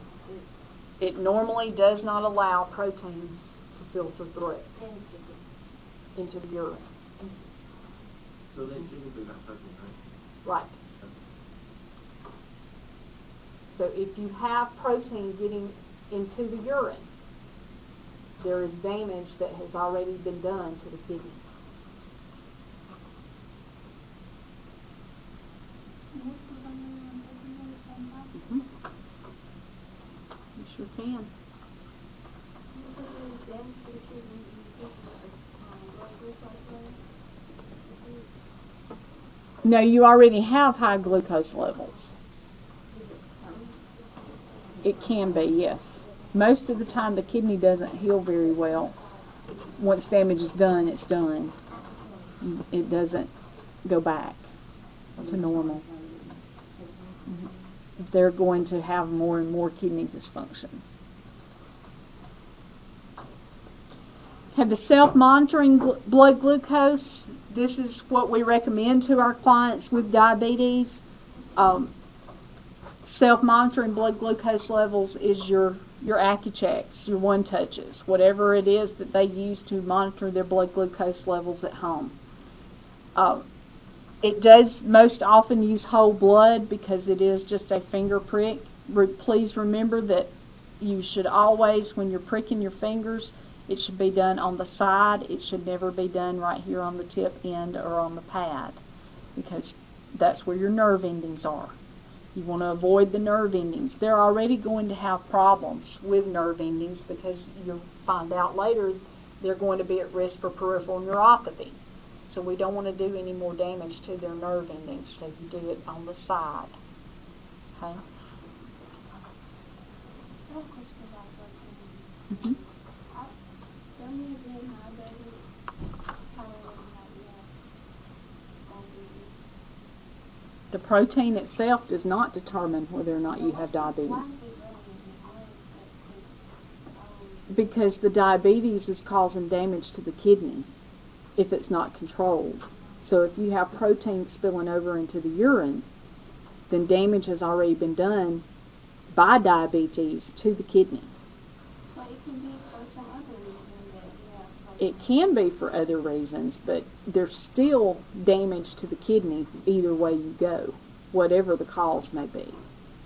It normally does not allow proteins to filter through it into the urine. So they typically not protein, right? Right. So if you have protein getting into the urine, there is damage that has already been done to the kidney. Mm-hmm. You sure can. No, you already have high glucose levels. It can be, yes. Most of the time the kidney doesn't heal very well. Once damage is done, it's done. It doesn't go back to normal. They're going to have more and more kidney dysfunction. Have the self-monitoring blood glucose. This is what we recommend to our clients with diabetes. Self-monitoring blood glucose levels is your AccuChecks, your one-touches, whatever it is that they use to monitor their blood glucose levels at home. It does most often use whole blood because it is just a finger prick. Please remember that you should always, when you're pricking your fingers, it should be done on the side. It should never be done right here on the tip end or on the pad, because that's where your nerve endings are. You want to avoid the nerve endings. They're already going to have problems with nerve endings because you'll find out later they're going to be at risk for peripheral neuropathy. So we don't want to do any more damage to their nerve endings, so you do it on the side. Okay? I have a question about protein. Mm-hmm. Tell me again how does it determine whether or not you have diabetes? The protein itself does not determine whether or not you have Why diabetes. is it running in your blood that it's Because the diabetes is causing damage to the kidney if it's not controlled. So if you have protein spilling over into the urine, then damage has already been done by diabetes to the kidney. but it can be for some other reason that you have protein? It can be for other reasons, but there's still damage to the kidney either way you go, whatever the cause may be.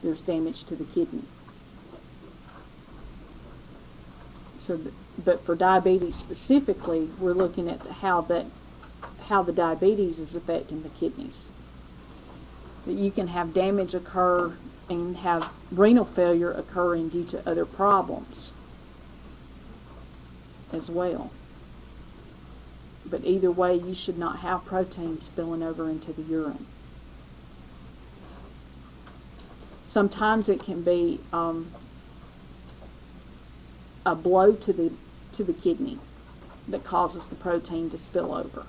There's damage to the kidney. So, but for diabetes specifically, we're looking at how the diabetes is affecting the kidneys. But you can have damage occur and have renal failure occurring due to other problems as well. But either way, you should not have protein spilling over into the urine. Sometimes it can be a blow to the kidney that causes the protein to spill over.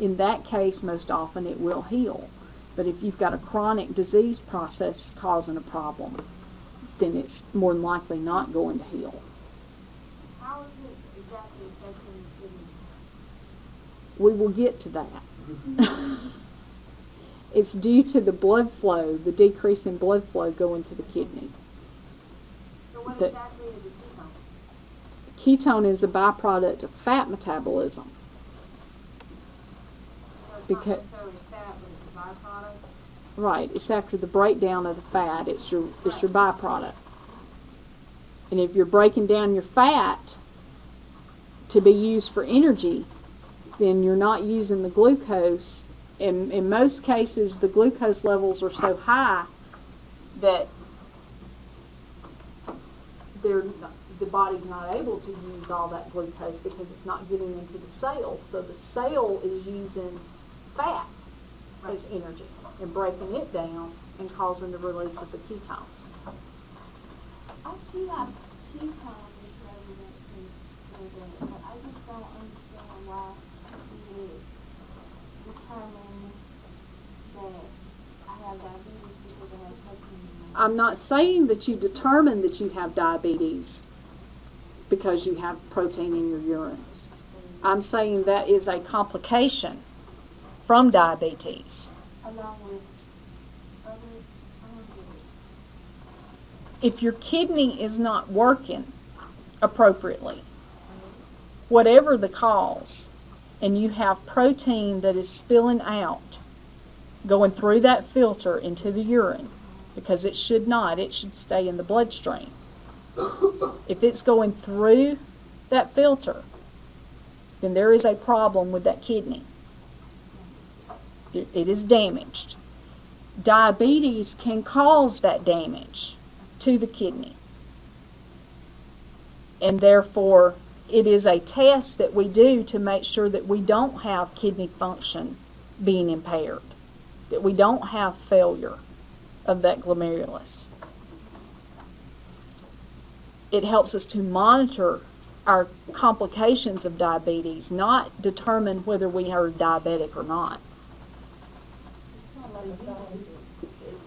In that case, most often it will heal. But if you've got a chronic disease process causing a problem, then it's more than likely not going to heal. How is it exactly affecting the kidney? We will get to that. It's due to the blood flow, the decrease in blood flow going to the kidney. So what The- exactly is a ketone? Ketone is a byproduct of fat metabolism. So it's Because- not necessarily fat, but it's a byproduct? Right, it's after the breakdown of the fat, it's your byproduct. And if you're breaking down your fat to be used for energy, then you're not using the glucose. In most cases, the glucose levels are so high that the body's not able to use all that glucose because it's not getting into the cell. So the cell is using fat as energy and breaking it down and causing the release of the ketones. I see how ketone is relevant to that, but I just don't understand why you would determine that I have diabetes because I have protein in my I'm not saying that you determine that you have diabetes because you have protein in your urine. I'm saying that is a complication from diabetes. along with other, If your kidney is not working appropriately, whatever the cause, and you have protein that is spilling out, going through that filter into the urine, because it should not, it should stay in the bloodstream. If it's going through that filter, then there is a problem with that kidney. It is damaged. Diabetes can cause that damage to the kidney. And therefore, it is a test that we do to make sure that we don't have kidney function being impaired, that we don't have failure of that glomerulus. It helps us to monitor our complications of diabetes, not determine whether we are diabetic or not.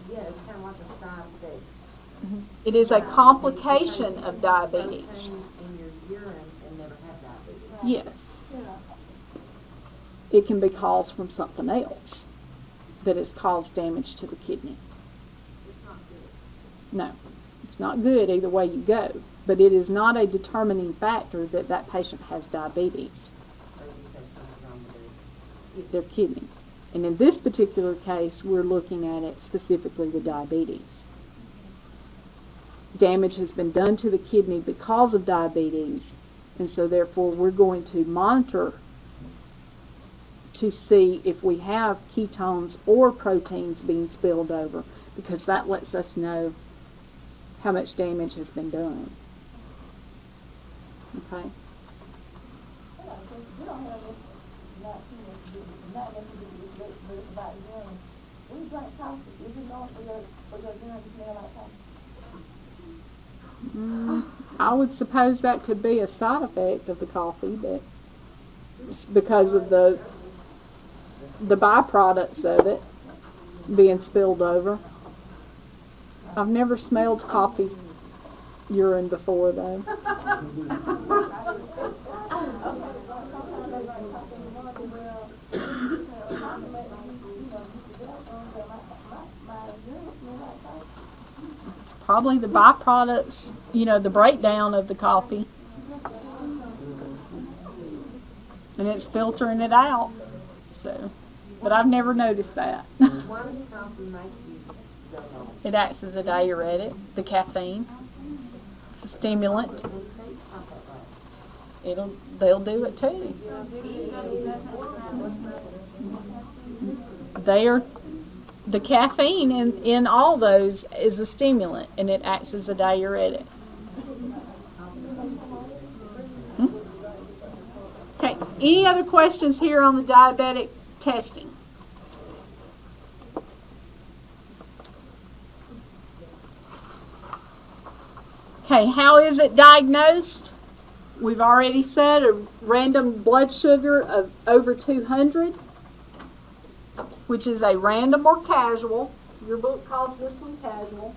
Yeah, it's kind of like a side effect. It is a complication of diabetes. Protein in your urine and never have diabetes. Yes. yeah. It can be caused from something else that has caused damage to the kidney. It's not good. No, it's not good either way you go, but it is not a determining factor that that patient has diabetes, So you say something's wrong with their kidney. And in this particular case, we're looking at it specifically the diabetes. Damage has been done to the kidney because of diabetes, and so therefore we're going to monitor to see if we have ketones or proteins being spilled over, because that lets us know how much damage has been done. Okay? Yeah, because we don't have this, not too much to do with it's about the urine. When you drink coffee, is it known for your urine to smell like coffee? I would suppose that could be a side effect of the coffee, but it's because of the byproducts of it being spilled over. I've never smelled coffee urine before, though. It's probably the byproducts, the breakdown of the coffee. And it's filtering it out. So, but I've never noticed that. Why does coffee make you go home? It acts as a diuretic, the caffeine. It's a stimulant. And taste not that way. They'll do it too. The caffeine in all those is a stimulant, and it acts as a diuretic. Okay, any other questions here on the diabetic testing? Okay, how is it diagnosed? We've already said a random blood sugar of over 200, which is a random or casual. Your book calls this one casual.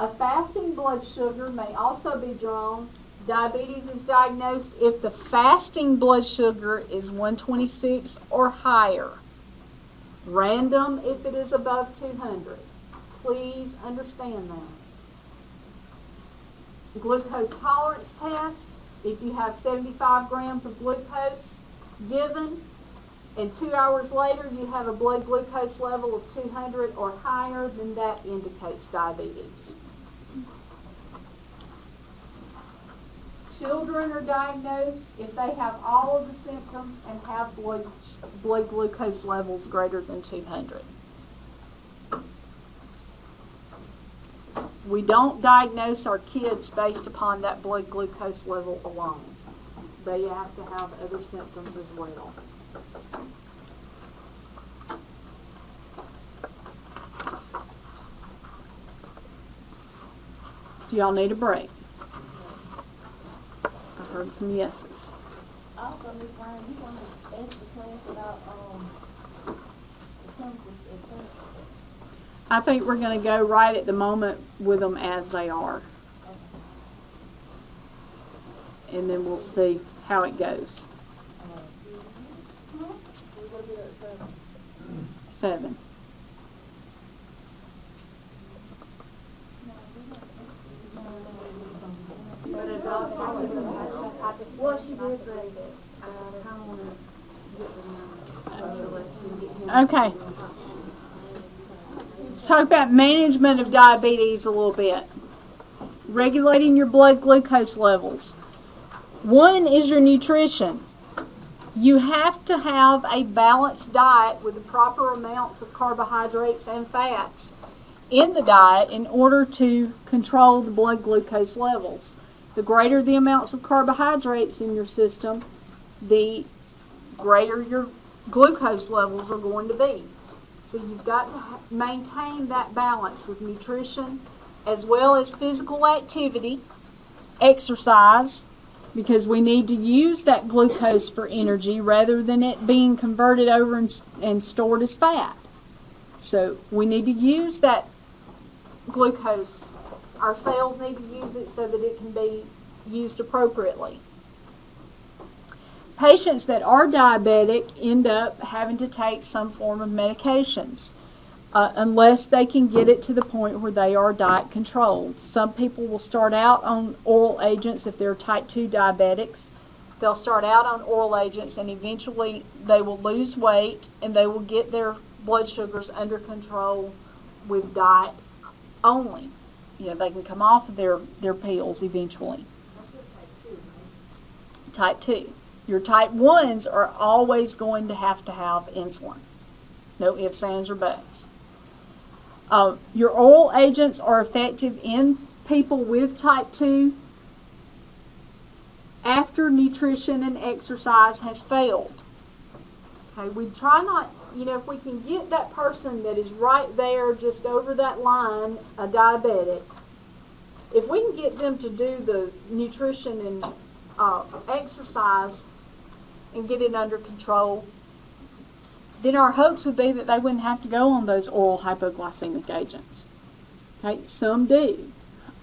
A fasting blood sugar may also be drawn. Diabetes is diagnosed if the fasting blood sugar is 126 or higher. Random if it is above 200. Please understand that. Glucose tolerance test, if you have 75 grams of glucose given, and 2 hours later you have a blood glucose level of 200 or higher, then that indicates diabetes. Children are diagnosed if they have all of the symptoms and have blood glucose levels greater than 200. We don't diagnose our kids based upon that blood glucose level alone. They have to have other symptoms as well. Do y'all need a break? I heard some yeses. Also, Ms. Ryan, you want to ask the class about the chemicals and things? I think we're going to go right at the moment with them as they are. And then we'll see how it goes. 7. Well, she did, but I kind of want to get Okay. Let's talk about management of diabetes a little bit. Regulating your blood glucose levels. One is your nutrition. You have to have a balanced diet with the proper amounts of carbohydrates and fats in the diet in order to control the blood glucose levels. The greater the amounts of carbohydrates in your system, the greater your glucose levels are going to be. So you've got to maintain that balance with nutrition as well as physical activity, exercise, because we need to use that glucose for energy rather than it being converted over and stored as fat. So we need to use that glucose. Our cells need to use it so that it can be used appropriately. Patients that are diabetic end up having to take some form of medications unless they can get it to the point where they are diet controlled. Some people will start out on oral agents if they're type 2 diabetics. They'll start out on oral agents and eventually they will lose weight and they will get their blood sugars under control with diet only. They can come off of their pills eventually. That's just type 2, right? Type 2. Your type 1s are always going to have insulin. No ifs, ands, or buts. Your oral agents are effective in people with type 2 after nutrition and exercise has failed. Okay, we try not if we can get that person that is right there just over that line, a diabetic, if we can get them to do the nutrition and exercise and get it under control, then our hopes would be that they wouldn't have to go on those oral hypoglycemic agents. Okay, some do.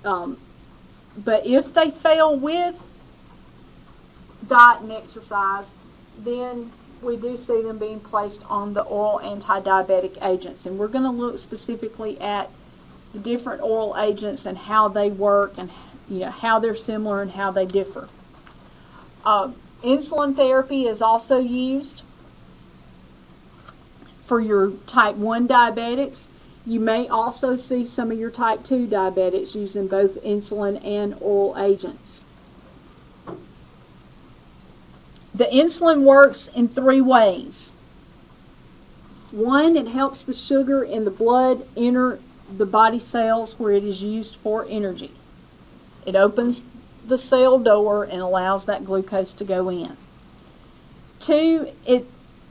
But if they fail with diet and exercise, then we do see them being placed on the oral anti-diabetic agents. And we're going to look specifically at the different oral agents and how they work and how they're similar and how they differ. Insulin therapy is also used for your type 1 diabetics. You may also see some of your type 2 diabetics using both insulin and oral agents. The insulin works in 3 ways. 1, it helps the sugar in the blood enter the body cells where it is used for energy. It opens the cell door and allows that glucose to go in. 2,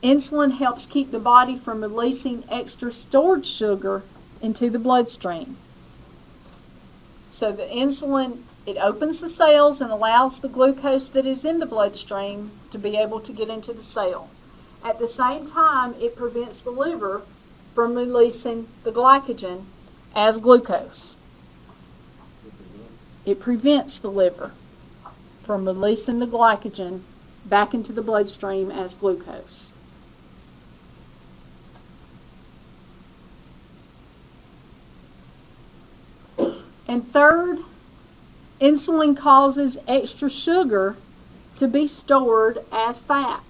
insulin helps keep the body from releasing extra stored sugar into the bloodstream. So the insulin, it opens the cells and allows the glucose that is in the bloodstream to be able to get into the cell. At the same time, it prevents the liver from releasing the glycogen as glucose. It prevents the liver from releasing the glycogen back into the bloodstream as glucose. And third, insulin causes extra sugar to be stored as fat.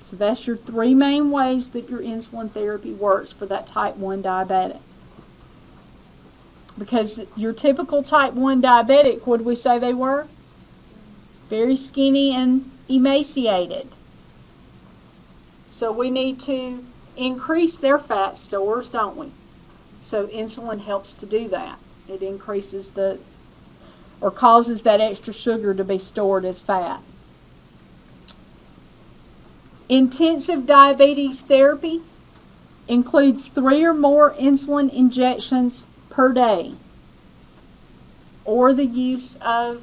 So that's your 3 main ways that your insulin therapy works for that type 1 diabetic. Because your typical type 1 diabetic, what did we say they were? Very skinny and emaciated. So we need to increase their fat stores, don't we? So insulin helps to do that. It increases or causes that extra sugar to be stored as fat. Intensive diabetes therapy includes 3 or more insulin injections per day, or the use of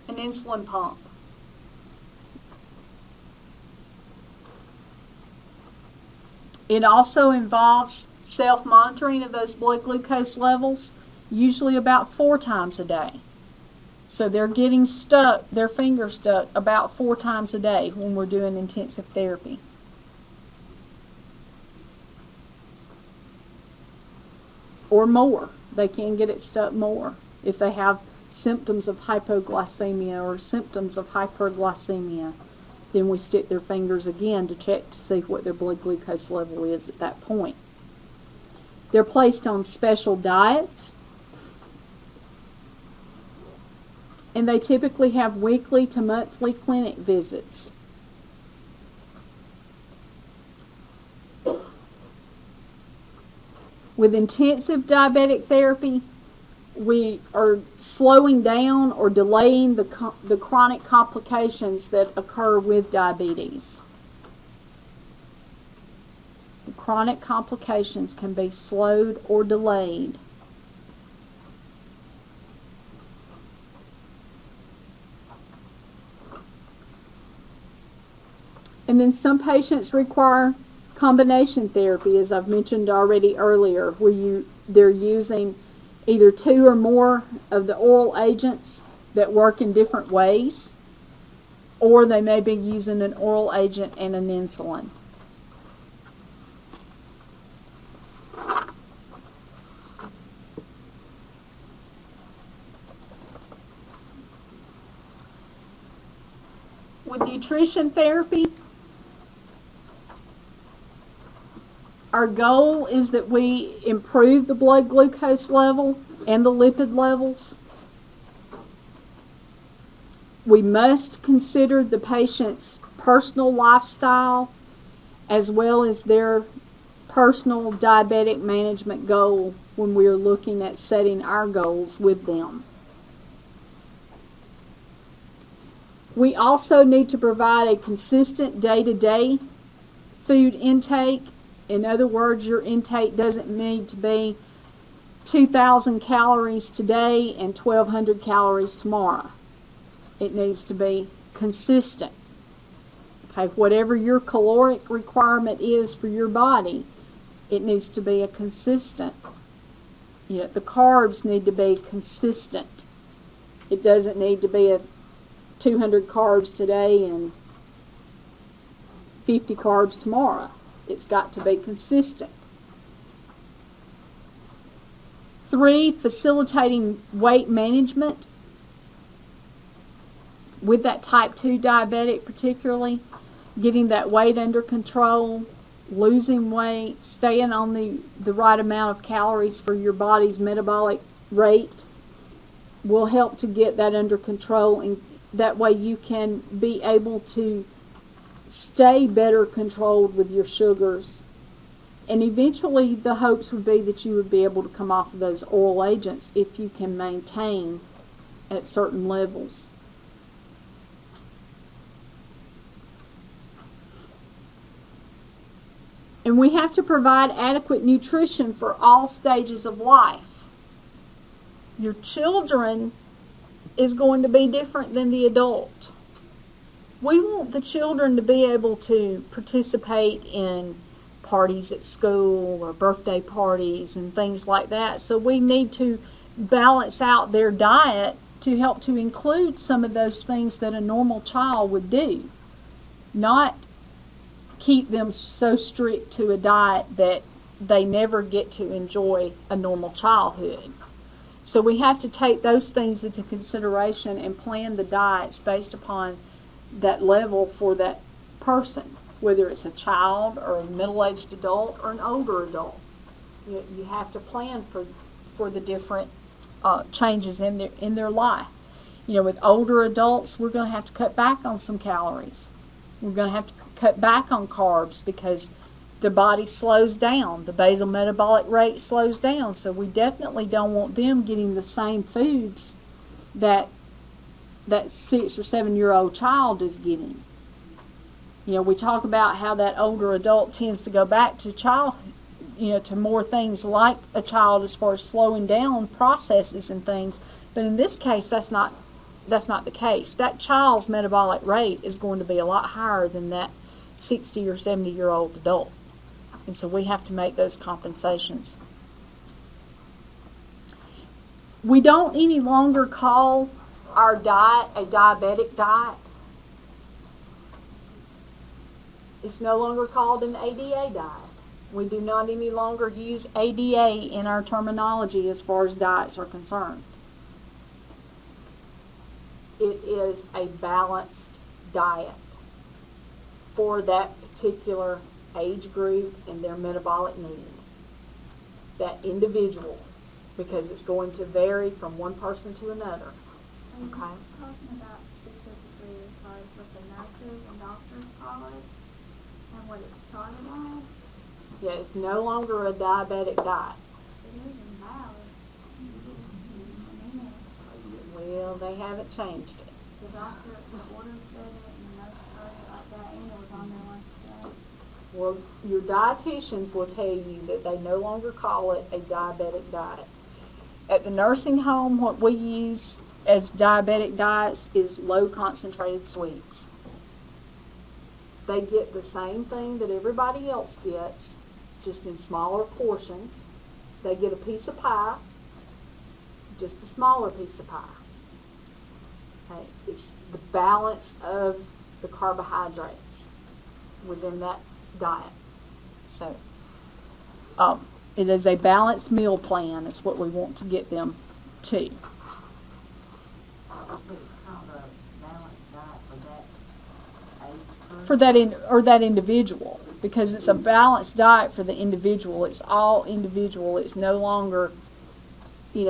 an insulin pump. It also involves self-monitoring of those blood glucose levels, usually about 4 times a day. So they're getting stuck, their fingers stuck, about 4 times a day when we're doing intensive therapy. Or more. They can get it stuck more if they have symptoms of hypoglycemia or symptoms of hyperglycemia. Then we stick their fingers again to check to see what their blood glucose level is at that point. They're placed on special diets, and they typically have weekly to monthly clinic visits. With intensive diabetic therapy, we are slowing down or delaying the chronic complications that occur with diabetes. The chronic complications can be slowed or delayed. And then some patients require combination therapy, as I've mentioned already earlier, where they're using either 2 or more of the oral agents that work in different ways, or they may be using an oral agent and an insulin. With nutrition therapy, our goal is that we improve the blood glucose level and the lipid levels. We must consider the patient's personal lifestyle as well as their personal diabetic management goal when we are looking at setting our goals with them. We also need to provide a consistent day-to-day food intake. In other words, your intake doesn't need to be 2,000 calories today and 1,200 calories tomorrow. It needs to be consistent. Okay, whatever your caloric requirement is for your body, it needs to be a consistent. The carbs need to be consistent. It doesn't need to be a 200 carbs today and 50 carbs tomorrow. It's got to be consistent. 3, facilitating weight management. With that type 2 diabetic particularly, getting that weight under control, losing weight, staying on the right amount of calories for your body's metabolic rate will help to get that under control, and that way you can be able to stay better controlled with your sugars. And eventually the hopes would be that you would be able to come off of those oral agents if you can maintain at certain levels. And we have to provide adequate nutrition for all stages of life. Your children is going to be different than the adult. We want the children to be able to participate in parties at school or birthday parties and things like that. So we need to balance out their diet to help to include some of those things that a normal child would do. Not keep them so strict to a diet that they never get to enjoy a normal childhood. So we have to take those things into consideration and plan the diets based upon that level for that person, whether it's a child or a middle-aged adult or an older adult. You have to plan for the different changes in their life. With older adults, we're going to have to cut back on some calories. We're going to have to cut back on carbs because the body slows down. The basal metabolic rate slows down. So we definitely don't want them getting the same foods that 6 or 7 year old child is getting. We talk about how that older adult tends to go back to to more things like a child as far as slowing down processes and things. But in this case, that's not the case. That child's metabolic rate is going to be a lot higher than that 60 or 70 year old adult. And so we have to make those compensations. We don't any longer call our diet a diabetic diet. It's no longer called an ADA diet. We do not any longer use ADA in our terminology as far as diets are concerned. It is a balanced diet for that particular age group and their metabolic need. That individual, because it's going to vary from one person to another. Are you talking about specifically as far as what the nurses and doctors call it and what it's charted on? Yeah, it's no longer a diabetic diet. It isn't valid. Well, they haven't changed it. The doctor, the order said it, and the nurse told it like that, and it was on their lunch break. Well, your dietitians will tell you that they no longer call it a diabetic diet. At the nursing home, what we use as diabetic diets is low concentrated sweets. They get the same thing that everybody else gets, just in smaller portions. They get a piece of pie, just a smaller piece of pie. Okay. It's the balance of the carbohydrates within that diet. So it is a balanced meal plan is what we want to get them to. It's called a balanced diet for that age group? For that individual, because it's a balanced diet for the individual. It's all individual. It's no longer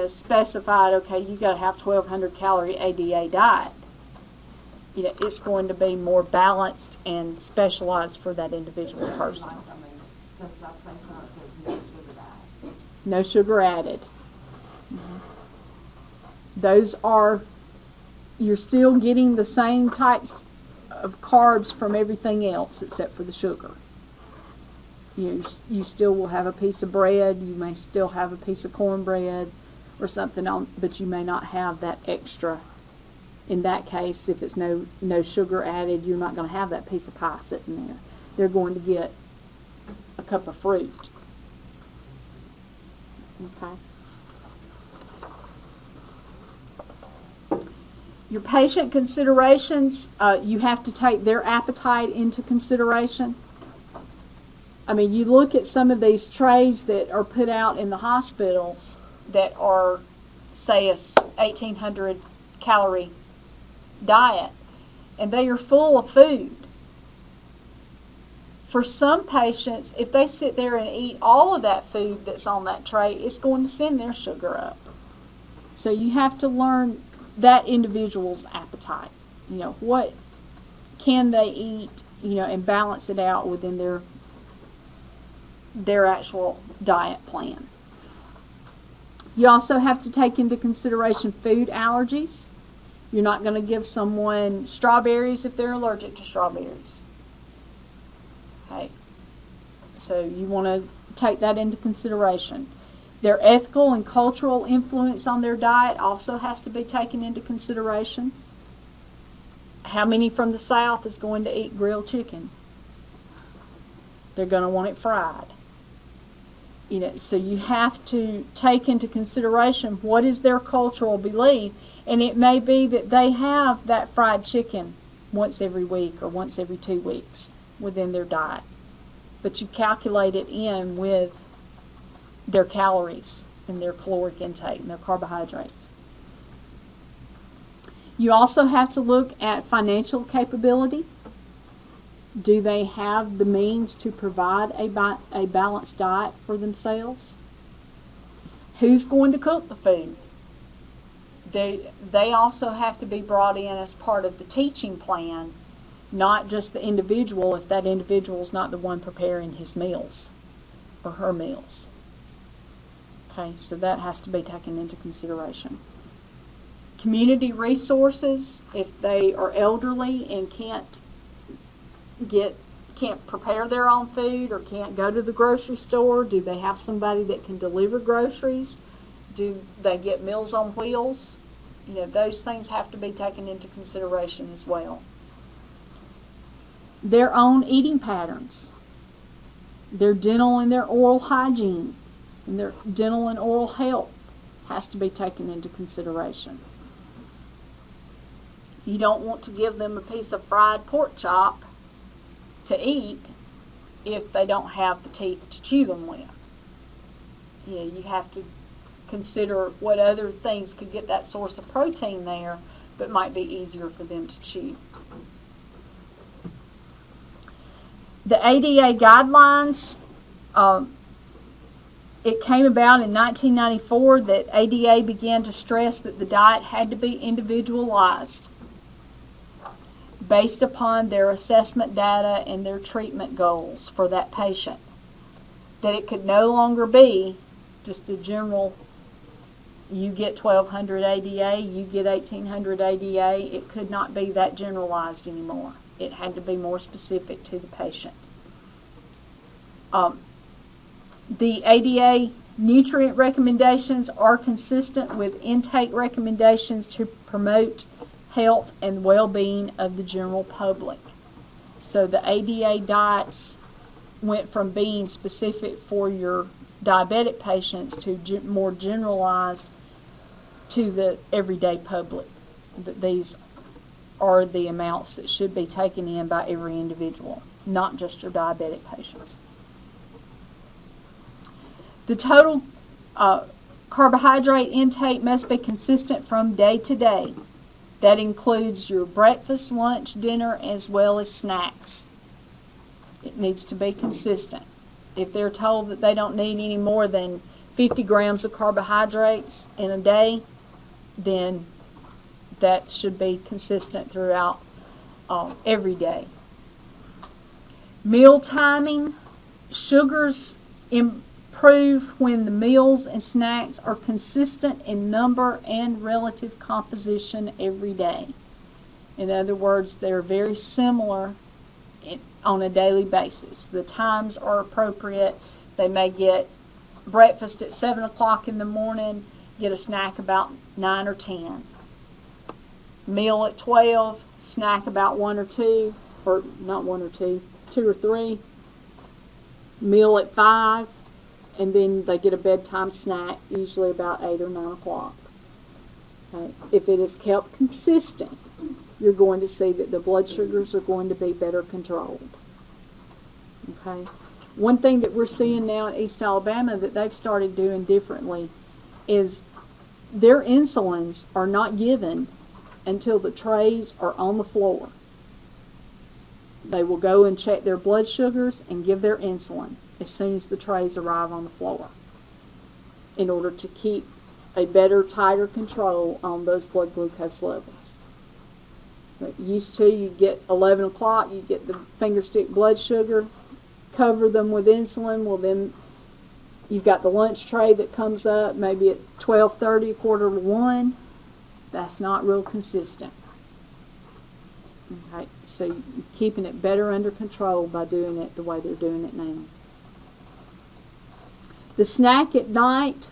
specified, okay, you got to have 1,200 calorie ADA diet. It's going to be more balanced and specialized for that individual person. Because I'll say something that says no sugar diet. No sugar added. Those are you're still getting the same types of carbs from everything else except for the sugar. You still will have a piece of bread, you may still have a piece of cornbread or something on, but you may not have that extra. In that case, if it's no sugar added, you're not going to have that piece of pie sitting there. They're going to get a cup of fruit. Okay. Your patient considerations, you have to take their appetite into consideration. I mean, you look at some of these trays that are put out in the hospitals that are, say, a 1,800 calorie diet, and they are full of food. For some patients, if they sit there and eat all of that food that's on that tray, it's going to send their sugar up. So you have to learn that individual's appetite. What can they eat, and balance it out within their actual diet plan. You also have to take into consideration food allergies. You're not going to give someone strawberries if they're allergic to strawberries. Okay, so you want to take that into consideration. Their ethical and cultural influence on their diet also has to be taken into consideration. How many from the South is going to eat grilled chicken? They're going to want it fried. So you have to take into consideration what is their cultural belief, and it may be that they have that fried chicken once every week or once every 2 weeks within their diet. But you calculate it in with their calories and their caloric intake and their carbohydrates. You also have to look at financial capability. Do they have the means to provide a balanced diet for themselves? Who's going to cook the food? They also have to be brought in as part of the teaching plan, not just the individual if that individual is not the one preparing his meals or her meals. Okay, so that has to be taken into consideration. Community resources, if they are elderly and can't prepare their own food or can't go to the grocery store, do they have somebody that can deliver groceries? Do they get Meals on Wheels? Those things have to be taken into consideration as well. Their own eating patterns, their dental and their oral hygiene, and their dental and oral health has to be taken into consideration. You don't want to give them a piece of fried pork chop to eat if they don't have the teeth to chew them with. You have to consider what other things could get that source of protein there, but might be easier for them to chew. The ADA guidelines, it came about in 1994 that ADA began to stress that the diet had to be individualized based upon their assessment data and their treatment goals for that patient. That it could no longer be just a general, you get 1,200 ADA, you get 1,800 ADA. It could not be that generalized anymore. It had to be more specific to the patient. The ADA nutrient recommendations are consistent with intake recommendations to promote health and well-being of the general public. So the ADA diets went from being specific for your diabetic patients to more generalized to the everyday public. That these are the amounts that should be taken in by every individual, not just your diabetic patients. The total carbohydrate intake must be consistent from day to day. That includes your breakfast, lunch, dinner, as well as snacks. It needs to be consistent. If they're told that they don't need any more than 50 grams of carbohydrates in a day, then that should be consistent throughout every day. Meal timing, sugars improved when the meals and snacks are consistent in number and relative composition every day. In other words, they're very similar on a daily basis. The times are appropriate. They may get breakfast at 7 o'clock in the morning, get a snack about 9 or 10. Meal at 12, snack about 1 or 2, or not 1 or 2, 2 or 3. Meal at 5, and then they get a bedtime snack, usually about 8 or 9 o'clock. Okay. If it is kept consistent, you're going to see that the blood sugars are going to be better controlled. Okay. One thing that we're seeing now in East Alabama that they've started doing differently is their insulins are not given until the trays are on the floor. They will go and check their blood sugars and give their insulin as soon as the trays arrive on the floor in order to keep a better, tighter control on those blood glucose levels. Used to, you get 11 o'clock, you get the finger stick blood sugar, cover them with insulin. Well, then you've got the lunch tray that comes up maybe at 12:30, 1:45. That's not real consistent. Okay, so you're keeping it better under control by doing it the way they're doing it now. The snack at night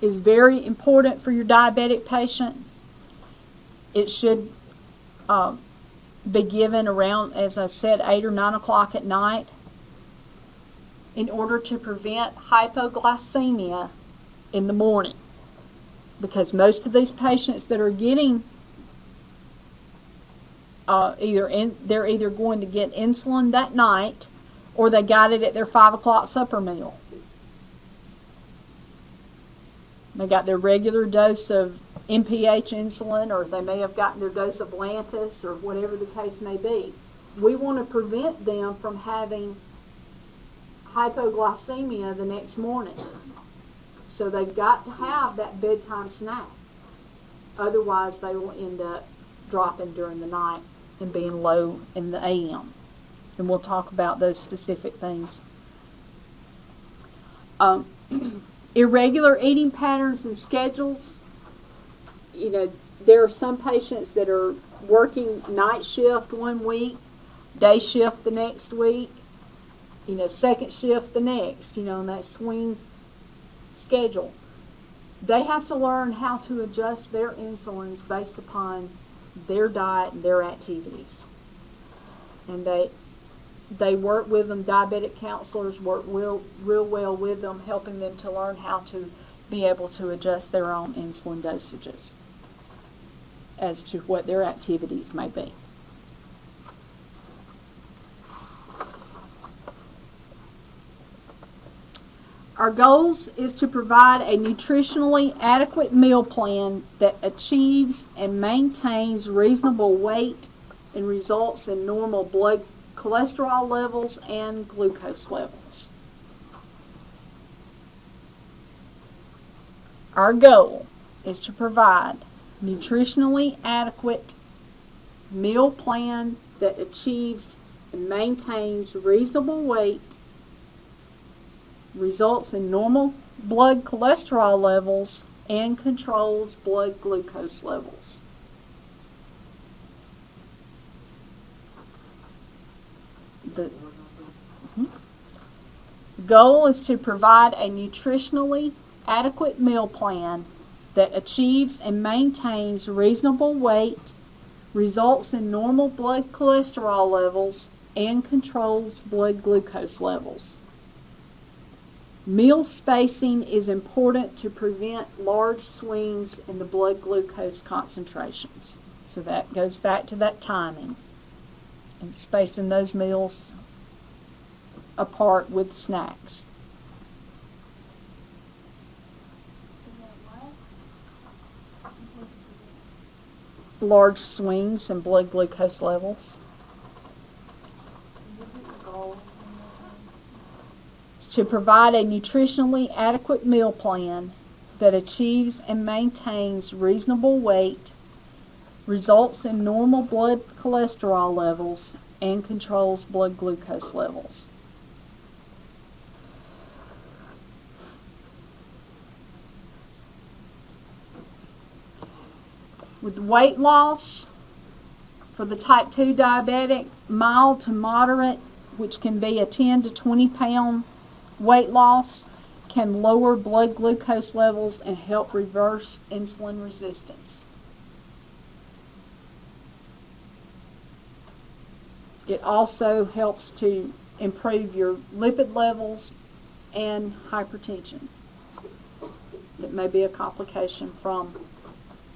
is very important for your diabetic patient. It should be given around, as I said, 8 or 9 o'clock at night in order to prevent hypoglycemia in the morning. Because most of these patients that are getting they're either going to get insulin that night or they got it at their 5 o'clock supper meal. They got their regular dose of NPH insulin, or they may have gotten their dose of Lantus, or whatever the case may be. We want to prevent them from having hypoglycemia the next morning. So they've got to have that bedtime snack. Otherwise, they will end up dropping during the night and being low in the AM. And we'll talk about those specific things. Irregular eating patterns and schedules. You know, there are some patients that are working night shift one week, day shift the next week, second shift the next, in that swing schedule. They have to learn how to adjust their insulins based upon their diet and their activities. And they work with them, diabetic counselors work real well with them, helping them to learn how to be able to adjust their own insulin dosages as to what their activities may be. Our goals is to provide a nutritionally adequate meal plan that achieves and maintains reasonable weight and results in normal blood cholesterol levels and glucose levels. Our goal is to provide nutritionally adequate meal plan that achieves and maintains reasonable weight, results in normal blood cholesterol levels, and controls blood glucose levels. The goal is to provide a nutritionally adequate meal plan that achieves and maintains reasonable weight, results in normal blood cholesterol levels, and controls blood glucose levels. Meal spacing is important to prevent large swings in the blood glucose concentrations. So that goes back to that timing and spacing those meals apart with snacks. Large swings in blood glucose levels. To provide a nutritionally adequate meal plan that achieves and maintains reasonable weight, results in normal blood cholesterol levels, and controls blood glucose levels. With weight loss, for the type 2 diabetic, mild to moderate, which can be a 10 to 20 pound weight loss, can lower blood glucose levels and help reverse insulin resistance. It also helps to improve your lipid levels and hypertension. That may be a complication from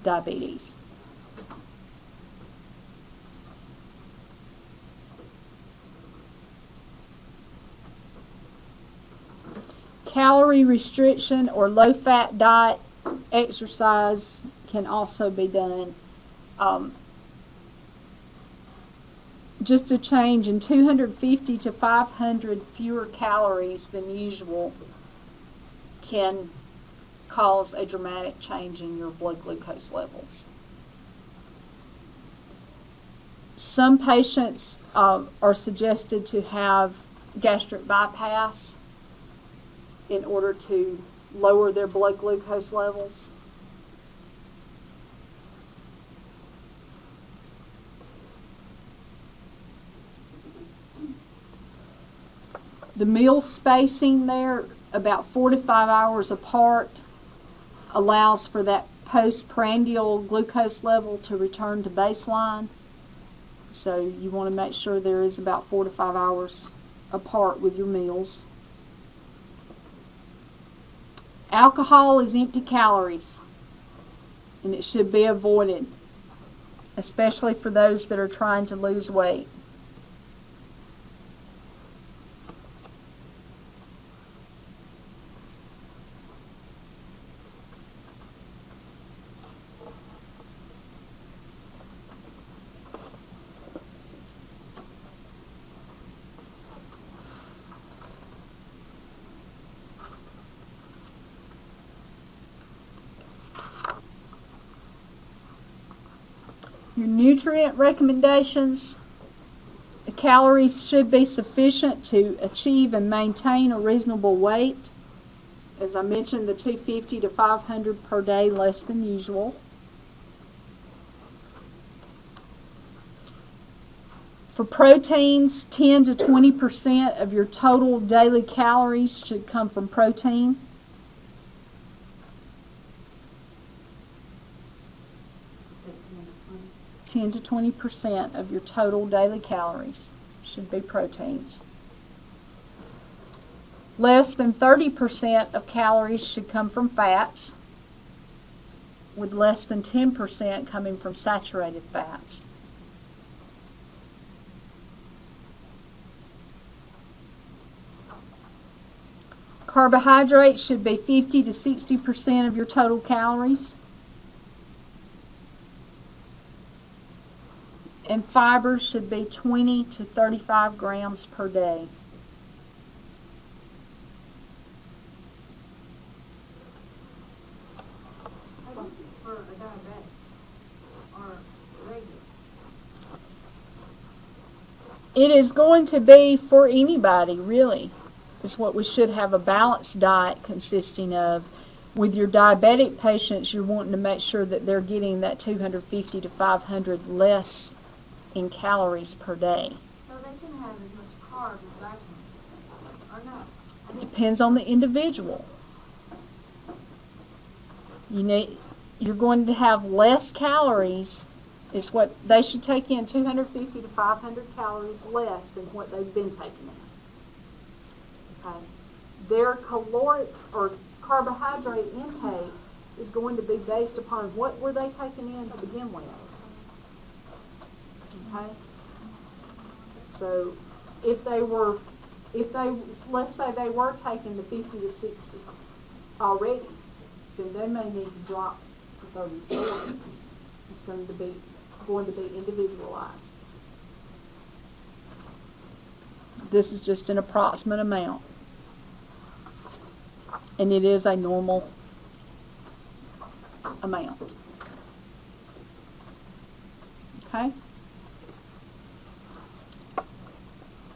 diabetes. Calorie restriction or low-fat diet exercise can also be done. Just a change in 250 to 500 fewer calories than usual can cause a dramatic change in your blood glucose levels. Some patients are suggested to have gastric bypass in order to lower their blood glucose levels. The meal spacing there, about 4 to 5 hours apart, allows for that postprandial glucose level to return to baseline. So you want to make sure there is about 4 to 5 hours apart with your meals. Alcohol is empty calories, and it should be avoided, especially for those that are trying to lose weight. Your nutrient recommendations: the calories should be sufficient to achieve and maintain a reasonable weight. As I mentioned, the 250 to 500 per day, less than usual. For proteins, 10 to 20% of your total daily calories should come from protein. So 10 to 20% of your total daily calories should be proteins. Less than 30% of calories should come from fats, with less than 10% coming from saturated fats. Carbohydrates should be 50 to 60% of your total calories. And fiber should be 20 to 35 grams per day. Now, this is for a diabetic or regular. It is going to be for anybody, really. It's what we should have a balanced diet consisting of. With your diabetic patients, you're wanting to make sure that they're getting that 250 to 500 less in calories per day. So they can have as much carb as I can, or not? It depends on the individual. You're going to have less calories. Is what they should take in 250 to 500 calories less than what they've been taking in. Okay. Their caloric or carbohydrate intake is going to be based upon what were they taking in to begin with. Okay. So if they let's say they were taking the 50 to 60 already, then they may need to drop to 34. It's going to be individualized. This is just an approximate amount, and it is a normal amount. Okay?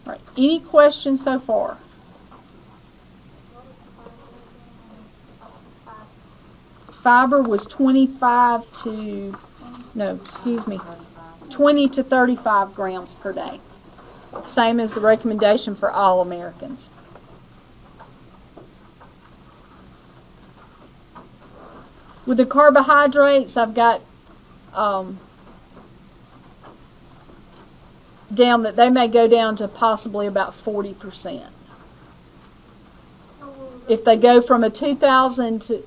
All right. Any questions so far? Fiber was 25 to no, excuse me, 20 to 35 grams per day. Same as the recommendation for all Americans. With the carbohydrates, I've got down that they may go down to possibly about 40%. If they go from a 2,000 to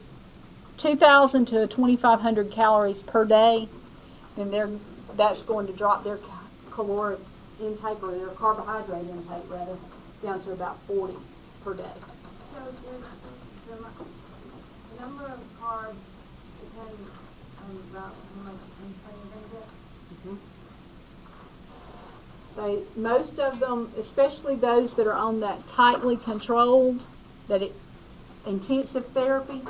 2,500 calories per day, then that's going to drop their caloric intake, or their carbohydrate intake rather, down to about 40 per day. So the number of carbs depend on about how much insulin you're going to get? Most of them, especially those that are on that tightly controlled, intensive therapy,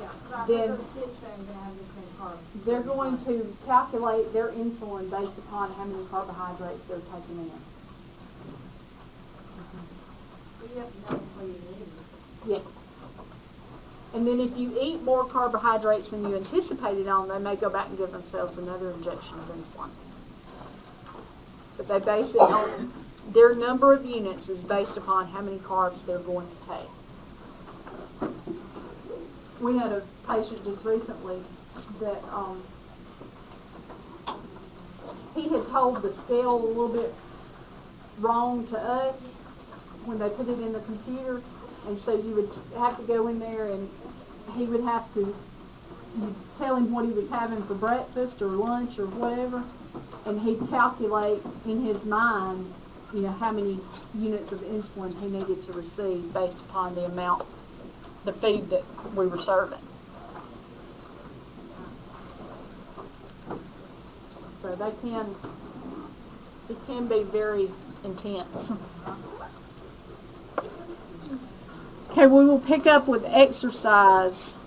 Yeah. So I then those kids saying they're going to have this many carbs. they're going to calculate their insulin based upon how many carbohydrates they're taking in. So you have to know before you need it. Yes. And then if you eat more carbohydrates than you anticipated on, they may go back and give themselves another injection of insulin. But they base it on their number of units is based upon how many carbs they're going to take. We had a patient just recently that he had told the scale a little bit wrong to us when they put it in the computer, and so you would have to go in there and he would have to, you'd tell him what he was having for breakfast or lunch or whatever, and he'd calculate in his mind, how many units of insulin he needed to receive based upon the amount, the feed that we were serving. So it can be very intense. Okay, we will pick up with exercise